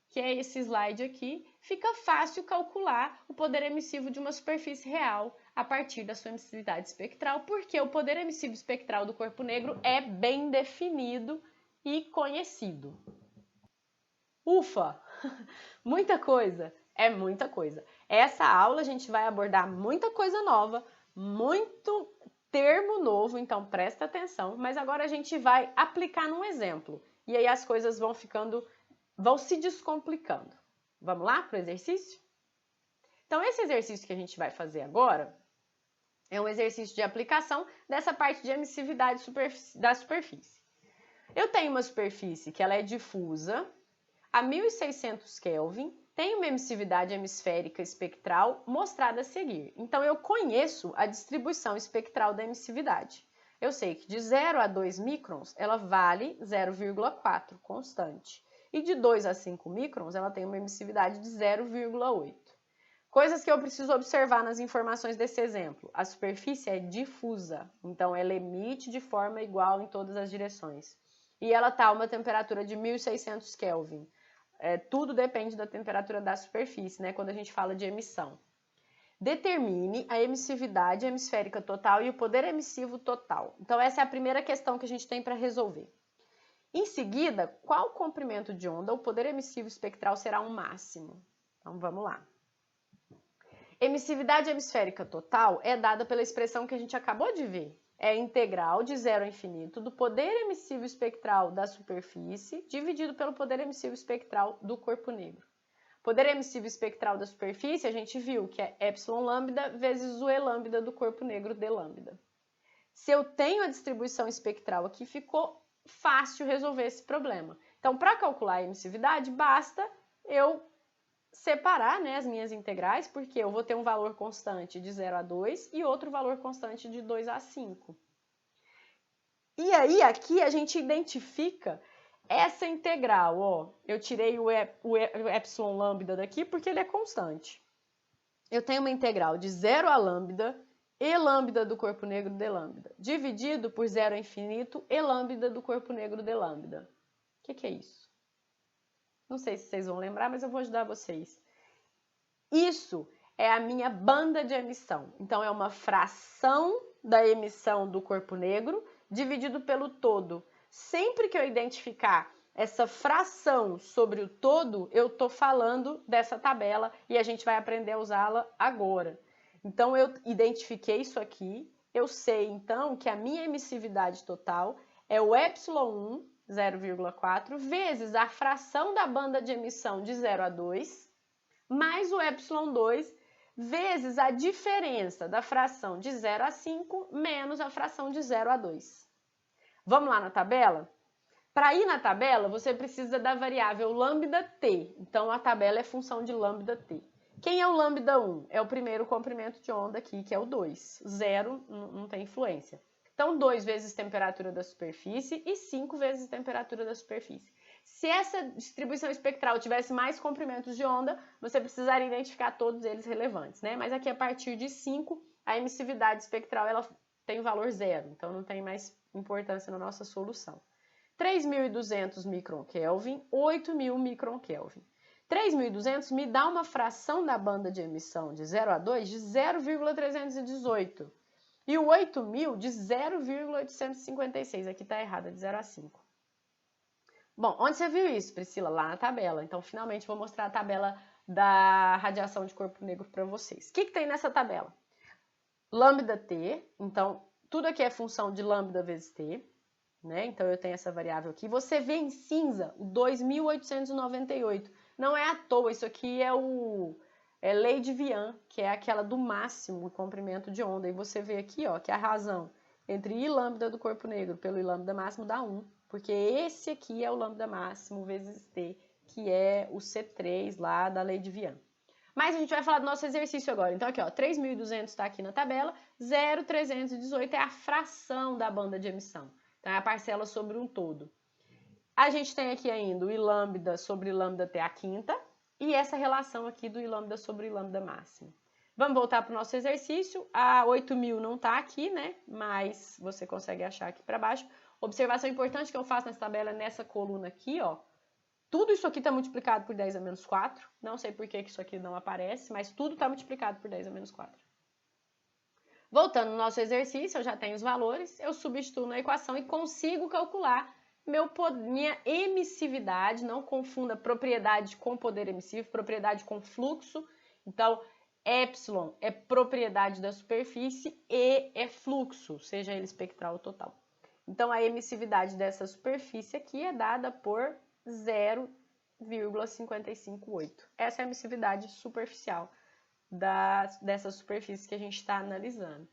Que é esse slide aqui, fica fácil calcular o poder emissivo de uma superfície real a partir da sua emissividade espectral, porque o poder emissivo espectral do corpo negro é bem definido e conhecido. Ufa! Muita coisa! É muita coisa. Essa aula a gente vai abordar muita coisa nova, muito termo novo, então presta atenção, mas agora a gente vai aplicar num exemplo, e aí as coisas vão se descomplicando. Vamos lá para o exercício? Então, esse exercício que a gente vai fazer agora é um exercício de aplicação dessa parte de emissividade da superfície. Eu tenho uma superfície que ela é difusa a 1600 Kelvin, tem uma emissividade hemisférica espectral mostrada a seguir. Então, eu conheço a distribuição espectral da emissividade. Eu sei que de 0 a 2 microns, ela vale 0,4, constante. E de 2 a 5 microns, ela tem uma emissividade de 0,8. Coisas que eu preciso observar nas informações desse exemplo. A superfície é difusa, então ela emite de forma igual em todas as direções. E ela está a uma temperatura de 1600 Kelvin. Tudo depende da temperatura da superfície, né, quando a gente fala de emissão. Determine a emissividade hemisférica total e o poder emissivo total. Então, essa é a primeira questão que a gente tem para resolver. Em seguida, qual comprimento de onda o poder emissivo espectral será um máximo? Então, vamos lá. Emissividade hemisférica total é dada pela expressão que a gente acabou de ver. É a integral de 0 a infinito do poder emissivo espectral da superfície dividido pelo poder emissivo espectral do corpo negro. Poder emissivo espectral da superfície, a gente viu que é epsilon lambda vezes o E lambda do corpo negro d lambda. Se eu tenho a distribuição espectral aqui, ficou fácil resolver esse problema. Então, para calcular a emissividade, basta eu separar, né, as minhas integrais, porque eu vou ter um valor constante de 0 a 2 e outro valor constante de 2 a 5. E aí, aqui a gente identifica essa integral, ó. Eu tirei o epsilon lambda daqui porque ele é constante. Eu tenho uma integral de 0 a lambda, E lambda do corpo negro d lambda, dividido por 0 a infinito, E lambda do corpo negro d lambda. O que é isso? Não sei se vocês vão lembrar, mas eu vou ajudar vocês. Isso é a minha banda de emissão. Então, é uma fração da emissão do corpo negro dividido pelo todo. Sempre que eu identificar essa fração sobre o todo, eu estou falando dessa tabela e a gente vai aprender a usá-la agora. Então, eu identifiquei isso aqui. Eu sei, então, que a minha emissividade total é o epsilon 1, 0,4, vezes a fração da banda de emissão de 0 a 2, mais o epsilon 2, vezes a diferença da fração de 0 a 5, menos a fração de 0 a 2. Vamos lá na tabela? Para ir na tabela, você precisa da variável lambda t. Então, a tabela é função de lambda t. Quem é o lambda 1? É o primeiro comprimento de onda aqui, que é o 2. 0 não tem influência. Então, 2 vezes temperatura da superfície e 5 vezes temperatura da superfície. Se essa distribuição espectral tivesse mais comprimentos de onda, você precisaria identificar todos eles relevantes, né? Mas aqui, a partir de 5, a emissividade espectral ela tem o valor zero, então não tem mais importância na nossa solução. 3.200 micron-Kelvin, 8.000 micron-Kelvin. 3.200 me dá uma fração da banda de emissão de 0 a 2 de 0,318. E o 8.000 de 0,856. Aqui está errado, de 0 a 5. Bom, onde você viu isso, Priscila? Lá na tabela. Então, finalmente, vou mostrar a tabela da radiação de corpo negro para vocês. O que tem nessa tabela? Lambda T. Então, tudo aqui é função de lambda vezes T. Né? Então, eu tenho essa variável aqui. Você vê em cinza o 2.898. Não é à toa, isso aqui é lei de Vian, que é aquela do máximo comprimento de onda. E você vê aqui, ó, que a razão entre I lambda do corpo negro pelo I lambda máximo dá 1, porque esse aqui é o lambda máximo vezes T, que é o C3 lá da lei de Vian. Mas a gente vai falar do nosso exercício agora. Então aqui, ó, 3.200 está aqui na tabela, 0,318 é a fração da banda de emissão. Então é a parcela sobre um todo. A gente tem aqui ainda o I lambda sobre I lambda T à quinta e essa relação aqui do I lambda sobre I lambda máximo. Vamos voltar para o nosso exercício. A 8.000 não está aqui, né? Mas você consegue achar aqui para baixo. Observação importante que eu faço nessa tabela, nessa coluna aqui, ó. Tudo isso aqui está multiplicado por 10 a menos 4. Não sei por que isso aqui não aparece, mas tudo está multiplicado por 10 a menos 4. Voltando no nosso exercício, eu já tenho os valores, eu substituo na equação e consigo calcular minha emissividade. Não confunda propriedade com poder emissivo, propriedade com fluxo. Então, epsilon é propriedade da superfície, E é fluxo, seja ele espectral ou total. Então, a emissividade dessa superfície aqui é dada por 0,558. Essa é a emissividade superficial dessa superfície que a gente está analisando.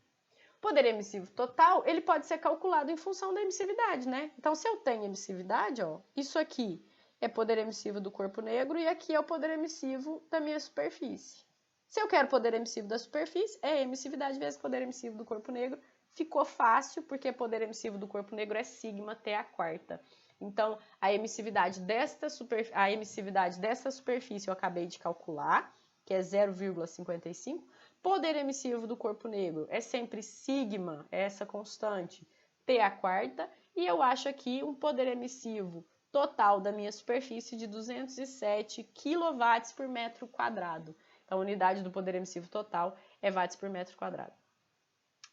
O poder emissivo total, ele pode ser calculado em função da emissividade, né? Então, se eu tenho emissividade, ó, isso aqui é poder emissivo do corpo negro e aqui é o poder emissivo da minha superfície. Se eu quero poder emissivo da superfície, é emissividade vezes poder emissivo do corpo negro. Ficou fácil, porque poder emissivo do corpo negro é sigma T à quarta. Então, a emissividade dessa superfície eu acabei de calcular, que é 0,55. Poder emissivo do corpo negro é sempre sigma, essa constante, T à quarta. E eu acho aqui um poder emissivo total da minha superfície de 207 kW por metro quadrado. Então, a unidade do poder emissivo total é watts por metro quadrado.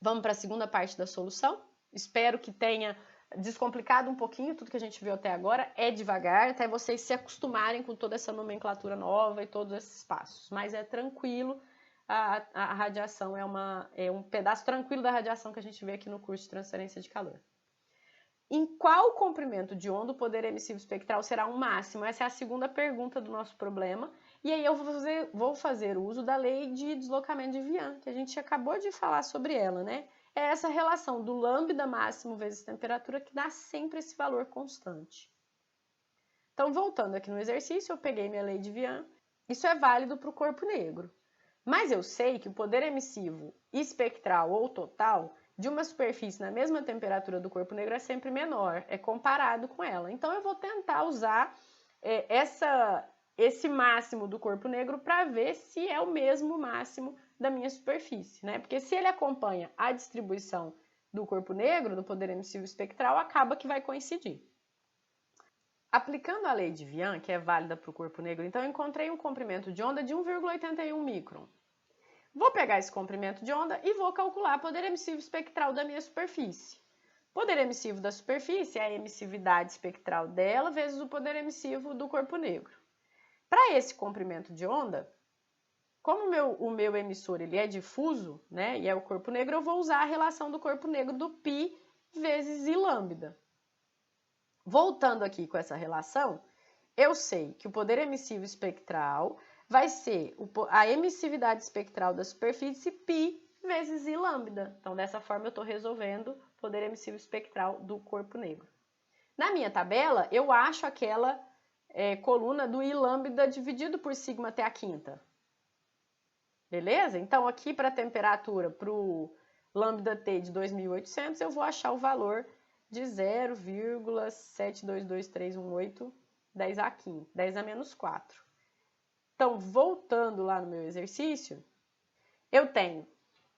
Vamos para a segunda parte da solução. Espero que tenha descomplicado um pouquinho tudo que a gente viu até agora. É devagar, até vocês se acostumarem com toda essa nomenclatura nova e todos esses passos. Mas é tranquilo, a radiação é um pedaço tranquilo da radiação que a gente vê aqui no curso de transferência de calor. Em qual comprimento de onda o poder emissivo espectral será um máximo? Essa é a segunda pergunta do nosso problema. E aí eu vou fazer uso da lei de deslocamento de Vian, que a gente acabou de falar sobre ela, né? É essa relação do lambda máximo vezes temperatura que dá sempre esse valor constante. Então, voltando aqui no exercício, eu peguei minha lei de Vian. Isso é válido para o corpo negro. Mas eu sei que o poder emissivo espectral ou total de uma superfície na mesma temperatura do corpo negro é sempre menor, é comparado com ela. Então, eu vou tentar usar esse máximo do corpo negro para ver se é o mesmo máximo da minha superfície, né? Porque se ele acompanha a distribuição do corpo negro, do poder emissivo espectral, acaba que vai coincidir. Aplicando a lei de Vian, que é válida para o corpo negro, então eu encontrei um comprimento de onda de 1,81 micron. Vou pegar esse comprimento de onda e vou calcular o poder emissivo espectral da minha superfície. Poder emissivo da superfície é a emissividade espectral dela vezes o poder emissivo do corpo negro. Para esse comprimento de onda, como o meu emissor ele é difuso, né, e é o corpo negro, eu vou usar a relação do corpo negro do π vezes I lambda. Voltando aqui com essa relação, eu sei que o poder emissivo espectral vai ser a emissividade espectral da superfície π vezes I lambda. Então, dessa forma, eu estou resolvendo o poder emissivo espectral do corpo negro. Na minha tabela, eu acho aquela coluna do I lambda dividido por sigma T à quinta. Beleza? Então, aqui para a temperatura, para o lambda T de 2.800, eu vou achar o valor de 0,722318 10 a 15, 10 a menos 4. Então, voltando lá no meu exercício, eu tenho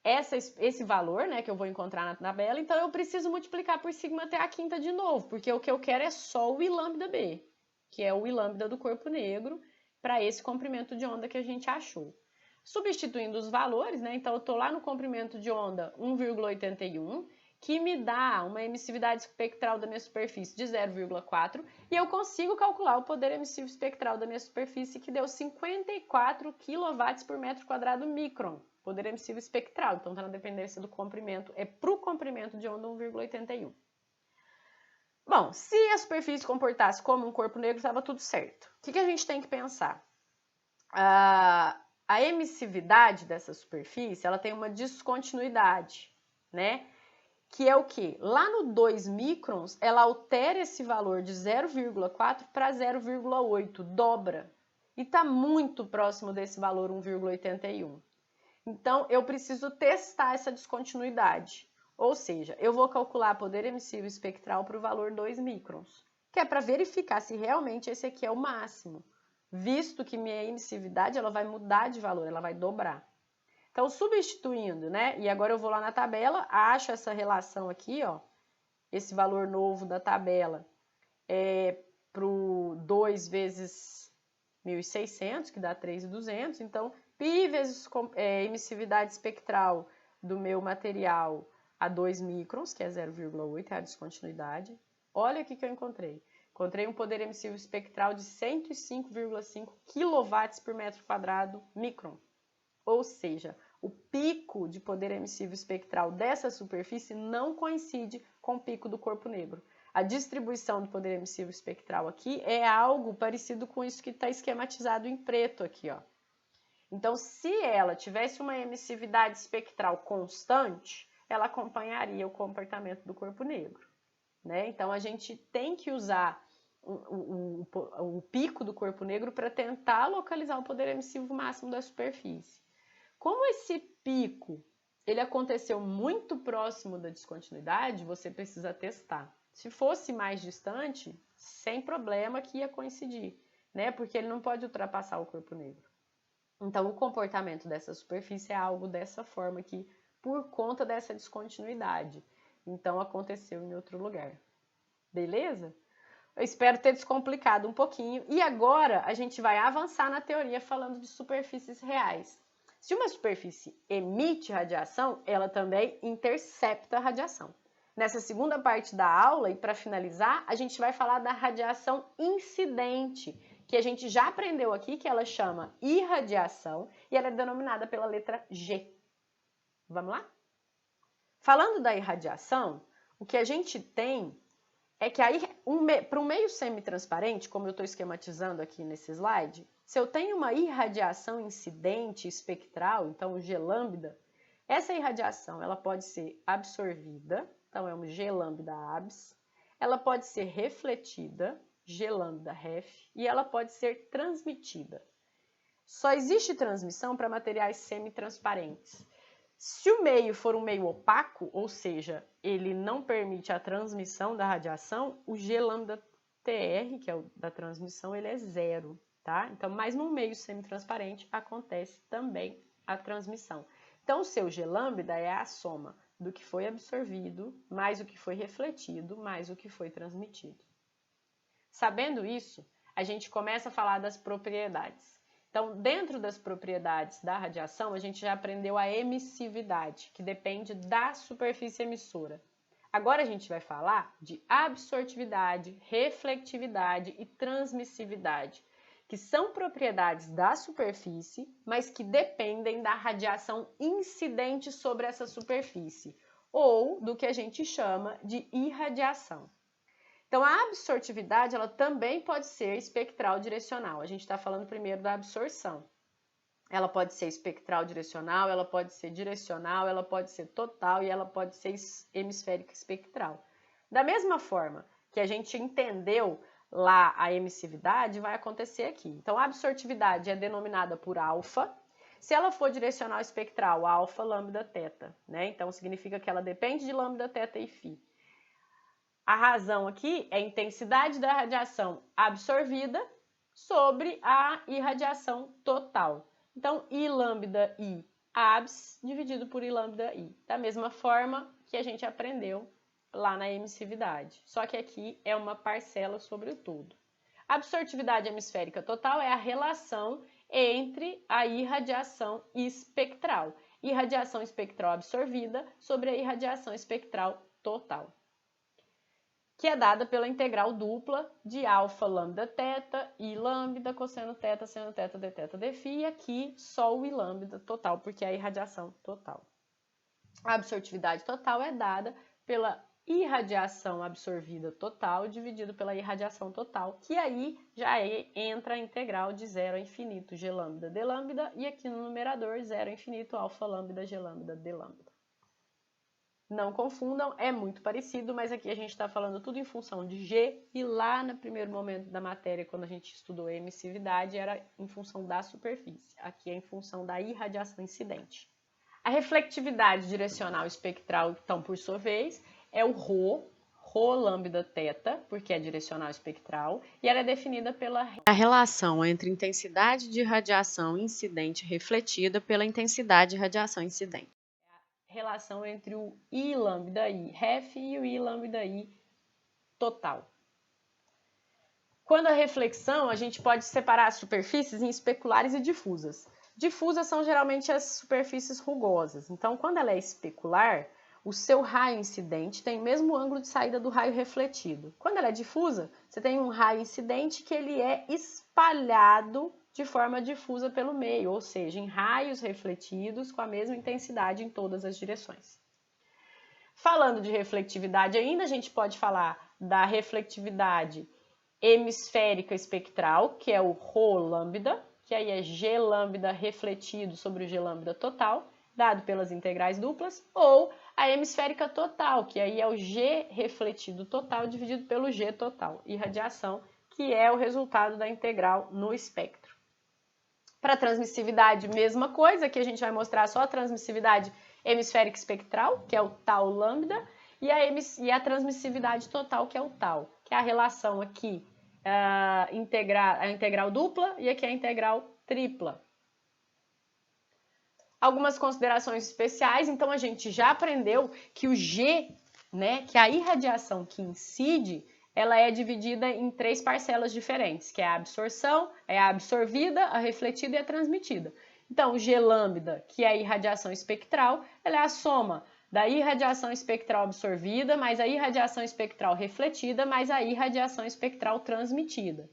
esse valor, né, que eu vou encontrar na tabela, então eu preciso multiplicar por sigma até a quinta de novo, porque o que eu quero é só o I lambda B, que é o I lambda do corpo negro, para esse comprimento de onda que a gente achou. Substituindo os valores, né, então eu estou lá no comprimento de onda 1,81, que me dá uma emissividade espectral da minha superfície de 0,4, e eu consigo calcular o poder emissivo espectral da minha superfície, que deu 54 kW por metro quadrado micron. Poder emissivo espectral, então está na dependência do comprimento, é para o comprimento de onda 1,81. Bom, se a superfície comportasse como um corpo negro, estava tudo certo. O que a gente tem que pensar? A emissividade dessa superfície, ela tem uma descontinuidade, né? Que é o quê? Lá no 2 microns, ela altera esse valor de 0,4 para 0,8, dobra. E está muito próximo desse valor 1,81. Então, eu preciso testar essa descontinuidade. Ou seja, eu vou calcular poder emissivo espectral para o valor 2 microns, que é para verificar se realmente esse aqui é o máximo, visto que minha emissividade ela vai mudar de valor, ela vai dobrar. Então, substituindo, né? E agora eu vou lá na tabela, acho essa relação aqui, ó, esse valor novo da tabela para o 2 vezes 1.600, que dá 3.200, então, π vezes emissividade espectral do meu material a 2 microns, que é 0,8, é a descontinuidade. Olha o que eu encontrei. Encontrei um poder emissivo espectral de 105,5 kW por metro quadrado micron. Ou seja, o pico de poder emissivo espectral dessa superfície não coincide com o pico do corpo negro. A distribuição do poder emissivo espectral aqui é algo parecido com isso que está esquematizado em preto aqui, ó. Então, se ela tivesse uma emissividade espectral constante, ela acompanharia o comportamento do corpo negro, né? Então, a gente tem que usar o pico do corpo negro para tentar localizar o poder emissivo máximo da superfície. Como esse pico ele aconteceu muito próximo da descontinuidade, você precisa testar. Se fosse mais distante, sem problema que ia coincidir, né? Porque ele não pode ultrapassar o corpo negro. Então, o comportamento dessa superfície é algo dessa forma aqui, por conta dessa descontinuidade. Então, aconteceu em outro lugar. Beleza? Eu espero ter descomplicado um pouquinho. E agora, a gente vai avançar na teoria falando de superfícies reais. Se uma superfície emite radiação, ela também intercepta a radiação. Nessa segunda parte da aula, e para finalizar, a gente vai falar da radiação incidente, que a gente já aprendeu aqui, que ela chama irradiação, e ela é denominada pela letra G. Vamos lá? Falando da irradiação, o que a gente tem é que para um meio semitransparente, como eu estou esquematizando aqui nesse slide, se eu tenho uma irradiação incidente espectral, então G lambda, essa irradiação ela pode ser absorvida, então é um G lambda abs, ela pode ser refletida, G lambda ref, e ela pode ser transmitida. Só existe transmissão para materiais semitransparentes. Se o meio for um meio opaco, ou seja, ele não permite a transmissão da radiação, o G lambda TR, que é o da transmissão, ele é 0, tá? Então, mas no meio semitransparente acontece também a transmissão. Então, o seu G lambda é a soma do que foi absorvido, mais o que foi refletido, mais o que foi transmitido. Sabendo isso, a gente começa a falar das propriedades. Então, dentro das propriedades da radiação, a gente já aprendeu a emissividade, que depende da superfície emissora. Agora a gente vai falar de absortividade, reflectividade e transmissividade, que são propriedades da superfície, mas que dependem da radiação incidente sobre essa superfície, ou do que a gente chama de irradiação. Então, a absortividade ela também pode ser espectral direcional. A gente está falando primeiro da absorção. Ela pode ser espectral direcional, ela pode ser direcional, ela pode ser total e ela pode ser hemisférica espectral. Da mesma forma que a gente entendeu lá a emissividade, vai acontecer aqui. Então, a absortividade é denominada por alfa. Se ela for direcional espectral, alfa, lambda, teta, né? Então, significa que ela depende de lambda, teta e φ. A razão aqui é a intensidade da radiação absorvida sobre a irradiação total. Então, I lambda I abs dividido por I lambda I, da mesma forma que a gente aprendeu lá na emissividade, só que aqui é uma parcela sobre o todo. A absortividade hemisférica total é a relação entre a irradiação espectral, irradiação espectral absorvida sobre a irradiação espectral total, que é dada pela integral dupla de alfa lambda teta, I lambda, cosseno teta, seno teta, d teta, d φ, e aqui só o I lambda total, porque é a irradiação total. A absortividade total é dada pela irradiação absorvida total dividido pela irradiação total, que aí já entra a integral de 0 a infinito G lambda D lambda, e aqui no numerador 0 a infinito alfa lambda G lambda D lambda. Não confundam, é muito parecido, mas aqui a gente está falando tudo em função de G, e lá no primeiro momento da matéria, quando a gente estudou emissividade, era em função da superfície. Aqui é em função da irradiação incidente. A reflectividade direcional espectral, então, por sua vez, é o ρ lambda teta, porque é direcional espectral, e ela é definida pela relação entre intensidade de radiação incidente refletida pela intensidade de radiação incidente. Relação entre o I lambda I ref e o I lambda I total. Quando a reflexão, a gente pode separar as superfícies em especulares e difusas. Difusas são geralmente as superfícies rugosas. Então, quando ela é especular, o seu raio incidente tem o mesmo ângulo de saída do raio refletido. Quando ela é difusa, você tem um raio incidente que ele é espalhado de forma difusa pelo meio, ou seja, em raios refletidos com a mesma intensidade em todas as direções. Falando de refletividade ainda, a gente pode falar da refletividade hemisférica espectral, que é o ρ lambda, que aí é G lambda refletido sobre o G lambda total, dado pelas integrais duplas, ou a hemisférica total, que aí é o G refletido total dividido pelo G total, irradiação, que é o resultado da integral no espectro. Para a transmissividade, mesma coisa, que a gente vai mostrar só a transmissividade hemisférica espectral, que é o tau lambda, e a transmissividade total, que é o tau, que é a relação aqui, a integral dupla e aqui a integral tripla. Algumas considerações especiais, então a gente já aprendeu que o G, que a irradiação que incide, ela é dividida em 3 parcelas diferentes, que é a absorção, é a absorvida, a refletida e a transmitida. Então, o G lambda, que é a irradiação espectral, ela é a soma da irradiação espectral absorvida, mais a irradiação espectral refletida, mais a irradiação espectral transmitida.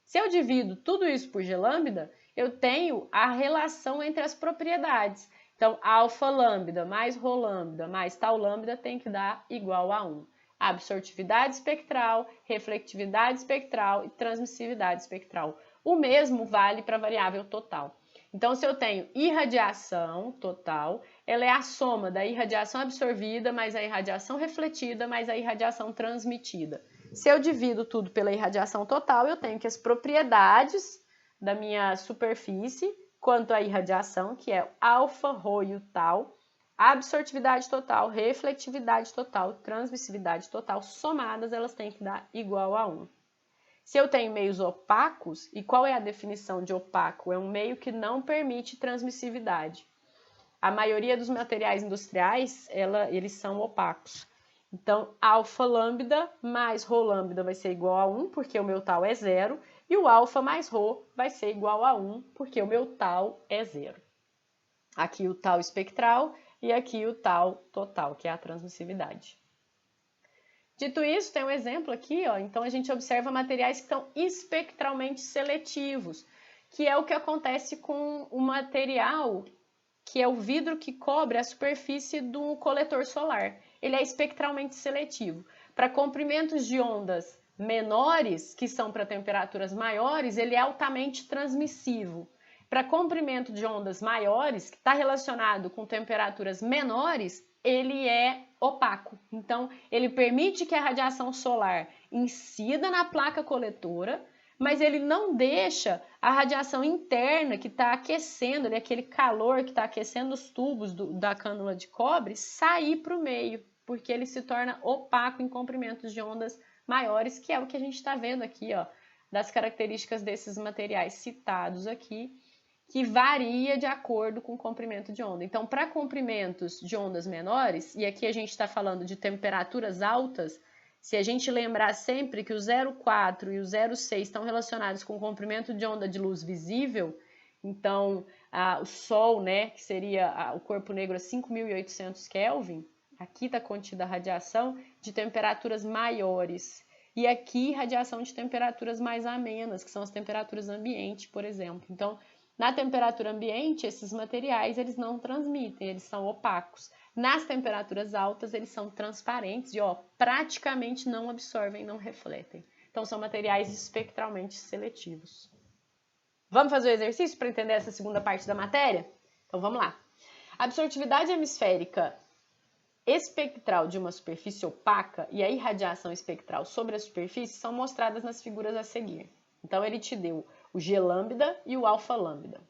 Se eu divido tudo isso por G lambda, eu tenho a relação entre as propriedades. Então, alfa lambda mais ρ lambda mais tau lambda tem que dar igual a 1. Absortividade espectral, reflectividade espectral e transmissividade espectral. O mesmo vale para a variável total. Então, se eu tenho irradiação total, ela é a soma da irradiação absorvida mais a irradiação refletida mais a irradiação transmitida. Se eu divido tudo pela irradiação total, eu tenho que as propriedades da minha superfície, quanto à irradiação, que é alfa, ρ e o tau, absortividade total, refletividade total, transmissividade total, somadas, elas têm que dar igual a 1. Se eu tenho meios opacos, e qual é a definição de opaco? É um meio que não permite transmissividade. A maioria dos materiais industriais, eles são opacos. Então, alfa lambda mais ρ lambda vai ser igual a 1, porque o meu tau é 0, e o alfa mais ρ vai ser igual a 1, porque o meu tau é 0. Aqui o tau espectral e aqui o tau total, que é a transmissividade. Dito isso, tem um exemplo aqui, ó. Então a gente observa materiais que estão espectralmente seletivos, que é o que acontece com o material que é o vidro que cobre a superfície do coletor solar. Ele é espectralmente seletivo. Para comprimentos de ondas menores, que são para temperaturas maiores, ele é altamente transmissivo. Para comprimento de ondas maiores, que está relacionado com temperaturas menores, ele é opaco. Então, ele permite que a radiação solar incida na placa coletora, mas ele não deixa a radiação interna que está aquecendo, aquele calor que está aquecendo os tubos da cânula de cobre, sair para o meio, porque ele se torna opaco em comprimentos de ondas maiores, que é o que a gente está vendo aqui, ó, das características desses materiais citados aqui, que varia de acordo com o comprimento de onda. Então, para comprimentos de ondas menores, e aqui a gente está falando de temperaturas altas, se a gente lembrar sempre que o 0,4 e o 0,6 estão relacionados com o comprimento de onda de luz visível, então o Sol, né, que seria o corpo negro a 5.800 Kelvin, aqui está contida a radiação de temperaturas maiores. E aqui, radiação de temperaturas mais amenas, que são as temperaturas ambiente, por exemplo. Então, na temperatura ambiente, esses materiais eles não transmitem, eles são opacos. Nas temperaturas altas, eles são transparentes e praticamente não absorvem, não refletem. Então, são materiais espectralmente seletivos. Vamos fazer o exercício para entender essa segunda parte da matéria? Então, vamos lá. A absortividade hemisférica espectral de uma superfície opaca e a irradiação espectral sobre a superfície são mostradas nas figuras a seguir. Então, ele te deu o G lambda e o alfa lambda.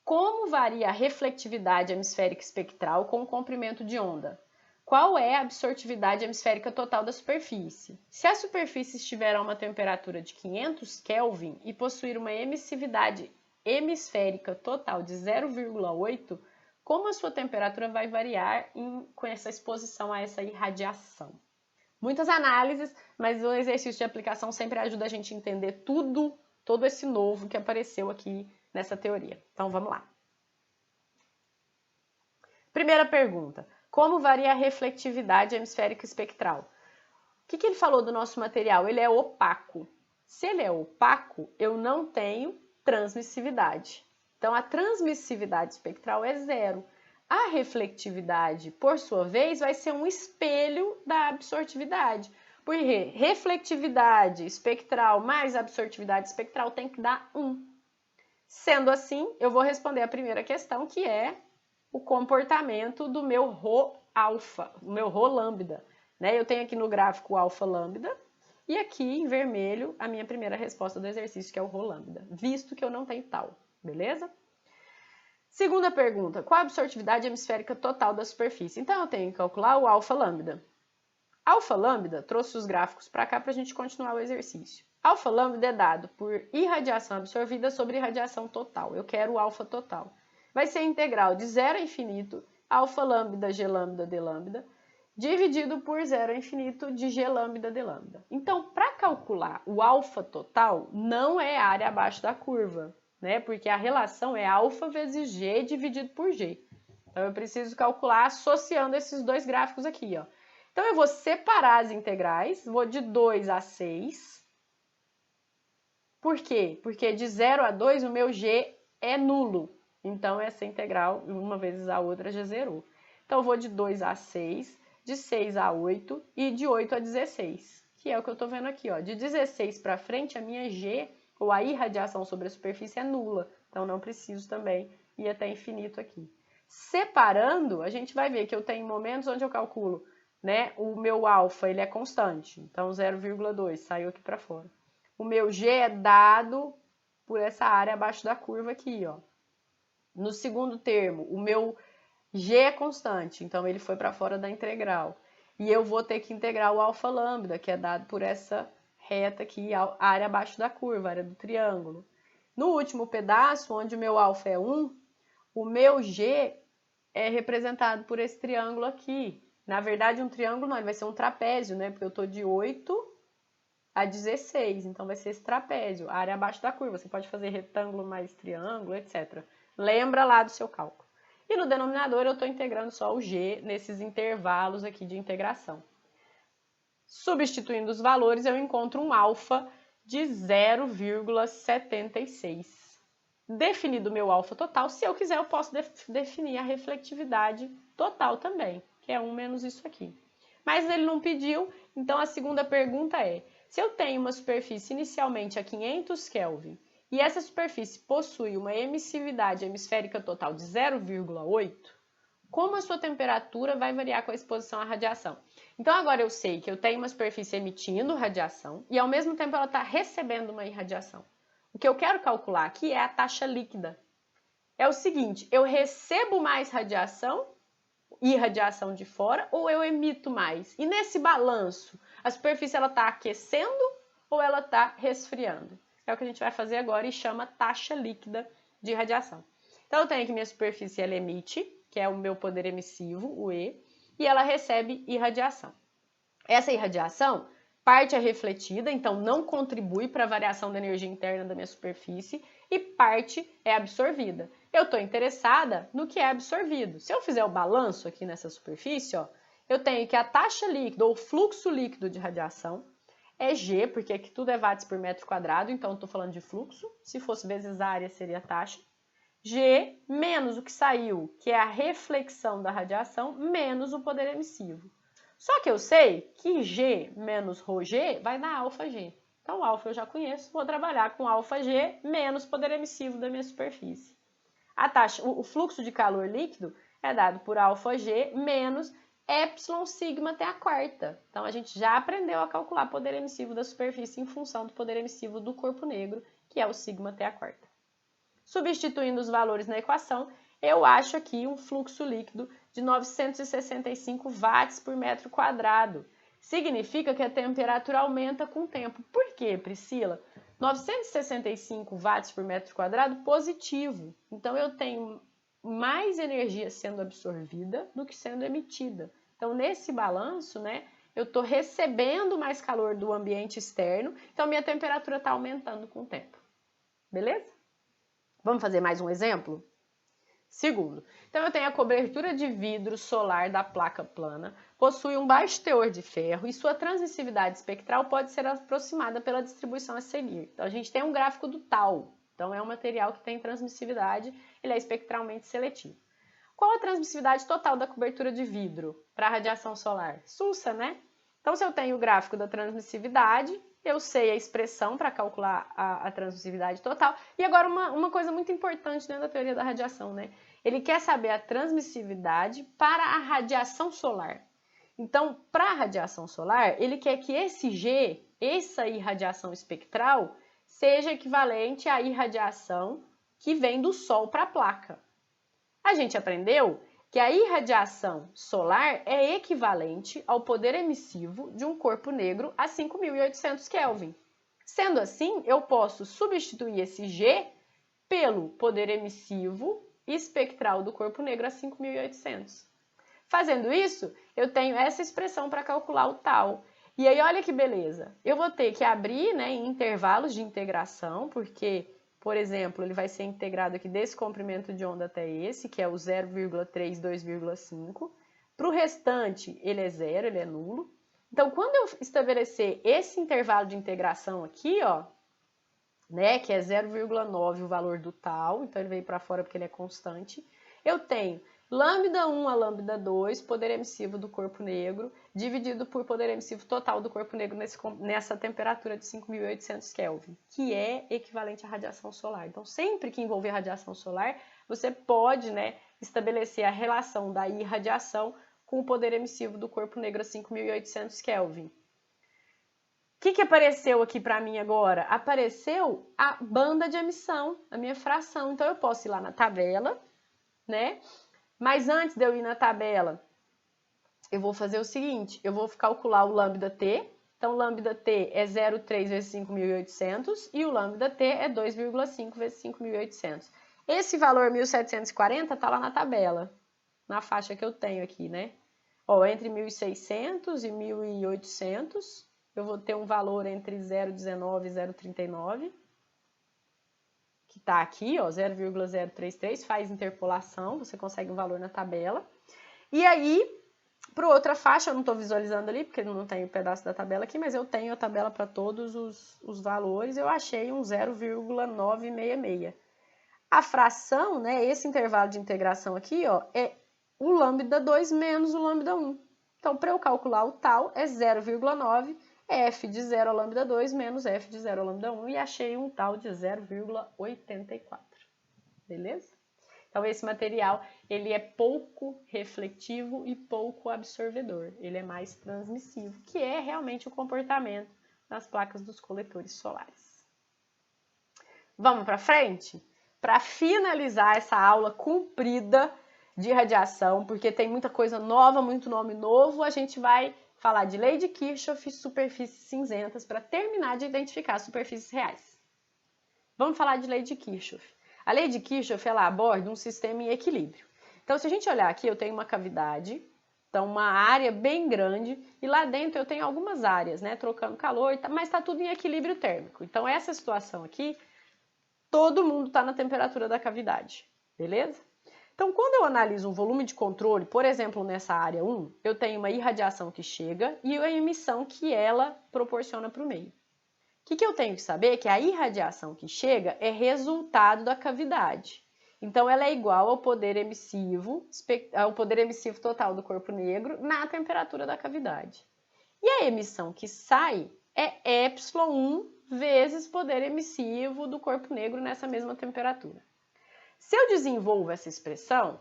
Como varia a reflectividade hemisférica espectral com o comprimento de onda? Qual é a absortividade hemisférica total da superfície? Se a superfície estiver a uma temperatura de 500 Kelvin e possuir uma emissividade hemisférica total de 0,8, como a sua temperatura vai variar com essa exposição a essa irradiação? Muitas análises, mas o exercício de aplicação sempre ajuda a gente a entender todo esse novo que apareceu aqui nessa teoria. Então, vamos lá. Primeira pergunta. Como varia a reflectividade hemisférica espectral? O que ele falou do nosso material? Ele é opaco. Se ele é opaco, eu não tenho transmissividade. Então, a transmissividade espectral é 0. A reflectividade, por sua vez, vai ser um espelho da absortividade. Porque reflectividade espectral mais absortividade espectral tem que dar 1. Sendo assim, eu vou responder a primeira questão, que é o comportamento do meu ρ alfa, do meu ρ lambda. Né? Eu tenho aqui no gráfico o alfa lambda e aqui em vermelho a minha primeira resposta do exercício, que é o ρ lambda, visto que eu não tenho tal, beleza? Segunda pergunta, qual a absortividade hemisférica total da superfície? Então, eu tenho que calcular o alfa lambda. Alfa lambda, trouxe os gráficos para cá para a gente continuar o exercício. Alfa lambda é dado por irradiação absorvida sobre irradiação total. Eu quero o alfa total. Vai ser integral de 0 a infinito, alfa lambda, g lambda, d lambda, dividido por 0 a infinito de g lambda, d lambda. Então, para calcular o alfa total, não é área abaixo da curva, né? Porque a relação é alfa vezes g dividido por g. Então, eu preciso calcular associando esses dois gráficos aqui, ó. Então, eu vou separar as integrais, vou de 2 a 6. Por quê? Porque de 0 a 2 o meu g é nulo. Então, essa integral, uma vezes a outra, já zerou. Então, eu vou de 2 a 6, de 6 a 8 e de 8 a 16, que é o que eu estou vendo aqui, ó. De 16 para frente, a minha g, ou a irradiação sobre a superfície, é nula. Então, não preciso também ir até infinito aqui. Separando, a gente vai ver que eu tenho momentos onde eu calculo, né, o meu alfa, ele é constante. Então, 0,2 saiu aqui para fora. O meu g é dado por essa área abaixo da curva aqui, ó. No segundo termo, o meu g é constante, então ele foi para fora da integral. E eu vou ter que integrar o alfa lambda, que é dado por essa reta aqui, a área abaixo da curva, a área do triângulo. No último pedaço, onde o meu alfa é 1, o meu g é representado por esse triângulo aqui. Na verdade, um triângulo não, ele vai ser um trapézio, né? Porque eu estou de 8 a 16, então vai ser esse trapézio, a área abaixo da curva. Você pode fazer retângulo mais triângulo, etc. Lembra lá do seu cálculo. E no denominador eu estou integrando só o g nesses intervalos aqui de integração. Substituindo os valores, eu encontro um alfa de 0,76. Definido o meu alfa total, se eu quiser eu posso definir a reflectividade total também, que é 1 menos isso aqui. Mas ele não pediu, então a segunda pergunta é, se eu tenho uma superfície inicialmente a 500 Kelvin e essa superfície possui uma emissividade hemisférica total de 0,8, como a sua temperatura vai variar com a exposição à radiação? Então agora eu sei que eu tenho uma superfície emitindo radiação e ao mesmo tempo ela está recebendo uma irradiação. O que eu quero calcular aqui é a taxa líquida. É o seguinte, eu recebo mais irradiação de fora ou eu emito mais? E nesse balanço, a superfície está aquecendo ou ela está resfriando? É o que a gente vai fazer agora e chama taxa líquida de radiação. Então, eu tenho aqui minha superfície, ela emite, que é o meu poder emissivo, o E, e ela recebe irradiação. Essa irradiação, parte é refletida, então não contribui para a variação da energia interna da minha superfície, e parte é absorvida. Eu estou interessada no que é absorvido. Se eu fizer o balanço aqui nessa superfície, ó, eu tenho que a taxa líquida, ou fluxo líquido de radiação, é G, porque aqui tudo é watts por metro quadrado, então estou falando de fluxo. Se fosse vezes a área, seria a taxa. G menos o que saiu, que é a reflexão da radiação, menos o poder emissivo. Só que eu sei que G menos ρg vai dar αg. Então, alfa eu já conheço, vou trabalhar com αg menos poder emissivo da minha superfície. A taxa, o fluxo de calor líquido é dado por αg menos epsilon sigma até a quarta. Então, a gente já aprendeu a calcular poder emissivo da superfície em função do poder emissivo do corpo negro, que é o sigma até a quarta. Substituindo os valores na equação, eu acho aqui um fluxo líquido de 965 watts por metro quadrado. Significa que a temperatura aumenta com o tempo. Por quê, Priscila? 965 watts por metro quadrado positivo. Então, eu tenho mais energia sendo absorvida do que sendo emitida. Então, nesse balanço, né, eu estou recebendo mais calor do ambiente externo, então minha temperatura está aumentando com o tempo. Beleza? Vamos fazer mais um exemplo? Segundo, então eu tenho a cobertura de vidro solar da placa plana, possui um baixo teor de ferro e sua transmissividade espectral pode ser aproximada pela distribuição a seguir. Então a gente tem um gráfico do tal, então é um material que tem transmissividade, ele é espectralmente seletivo. Qual a transmissividade total da cobertura de vidro para a radiação solar? Sussa, né? Então se eu tenho o gráfico da transmissividade, eu sei a expressão para calcular a transmissividade total. E agora uma coisa muito importante dentro da teoria da radiação, né? Ele quer saber a transmissividade para a radiação solar. Então, para a radiação solar, ele quer que esse G, essa irradiação espectral, seja equivalente à irradiação que vem do Sol para a placa. A gente aprendeu que a irradiação solar é equivalente ao poder emissivo de um corpo negro a 5.800 Kelvin. Sendo assim, eu posso substituir esse G pelo poder emissivo espectral do corpo negro a 5.800. Fazendo isso, eu tenho essa expressão para calcular o tal. E aí, olha que beleza. Eu vou ter que abrir, né, em intervalos de integração, porque, por exemplo, ele vai ser integrado aqui desse comprimento de onda até esse, que é o 0,3, 2,5. Para o restante, ele é zero, ele é nulo. Então, quando eu estabelecer esse intervalo de integração aqui, ó, né, que é 0,9 o valor do tal, então ele veio para fora porque ele é constante, eu tenho lambda 1 a lambda 2, poder emissivo do corpo negro, dividido por poder emissivo total do corpo negro nessa temperatura de 5.800 Kelvin, que é equivalente à radiação solar. Então, sempre que envolver radiação solar, você pode, né, estabelecer a relação da irradiação com o poder emissivo do corpo negro a 5.800 Kelvin. O que apareceu aqui para mim agora? Apareceu a banda de emissão, a minha fração. Então, eu posso ir lá na tabela, né? Mas antes de eu ir na tabela, eu vou fazer o seguinte, eu vou calcular o lambda T. Então, lambda T é 0,3 vezes 5.800 e o lambda T é 2,5 vezes 5.800. Esse valor 1.740 está lá na tabela, na faixa que eu tenho aqui, né? Ó, entre 1.600 e 1.800, eu vou ter um valor entre 0,19 e 0,39. Que está aqui, ó, 0,033, faz interpolação, você consegue um valor na tabela. E aí, para outra faixa, eu não estou visualizando ali, porque não tem o pedaço da tabela aqui, mas eu tenho a tabela para todos os valores, eu achei um 0,966. A fração, né, esse intervalo de integração aqui, ó, é o lambda 2 menos o lambda 1. Então, para eu calcular o tal, é 0,9 f de 0 a lambda 2 menos f de 0 a lambda 1 e achei um tal de 0,84. Beleza? Então, esse material, ele é pouco refletivo e pouco absorvedor. Ele é mais transmissivo, que é realmente o comportamento das placas dos coletores solares. Vamos para frente? Para finalizar essa aula comprida de radiação, porque tem muita coisa nova, muito nome novo, a gente vai falar de lei de Kirchhoff e superfícies cinzentas para terminar de identificar superfícies reais. Vamos falar de lei de Kirchhoff. A lei de Kirchhoff, ela aborda um sistema em equilíbrio. Então, se a gente olhar aqui, eu tenho uma cavidade, então uma área bem grande, e lá dentro eu tenho algumas áreas, né, trocando calor, mas está tudo em equilíbrio térmico. Então, essa situação aqui, todo mundo está na temperatura da cavidade, beleza? Então, quando eu analiso um volume de controle, por exemplo, nessa área 1, eu tenho uma irradiação que chega e a emissão que ela proporciona para o meio. O que eu tenho que saber é que a irradiação que chega é resultado da cavidade. Então, ela é igual ao poder emissivo total do corpo negro na temperatura da cavidade. E a emissão que sai é ε1 vezes poder emissivo do corpo negro nessa mesma temperatura. Se eu desenvolvo essa expressão,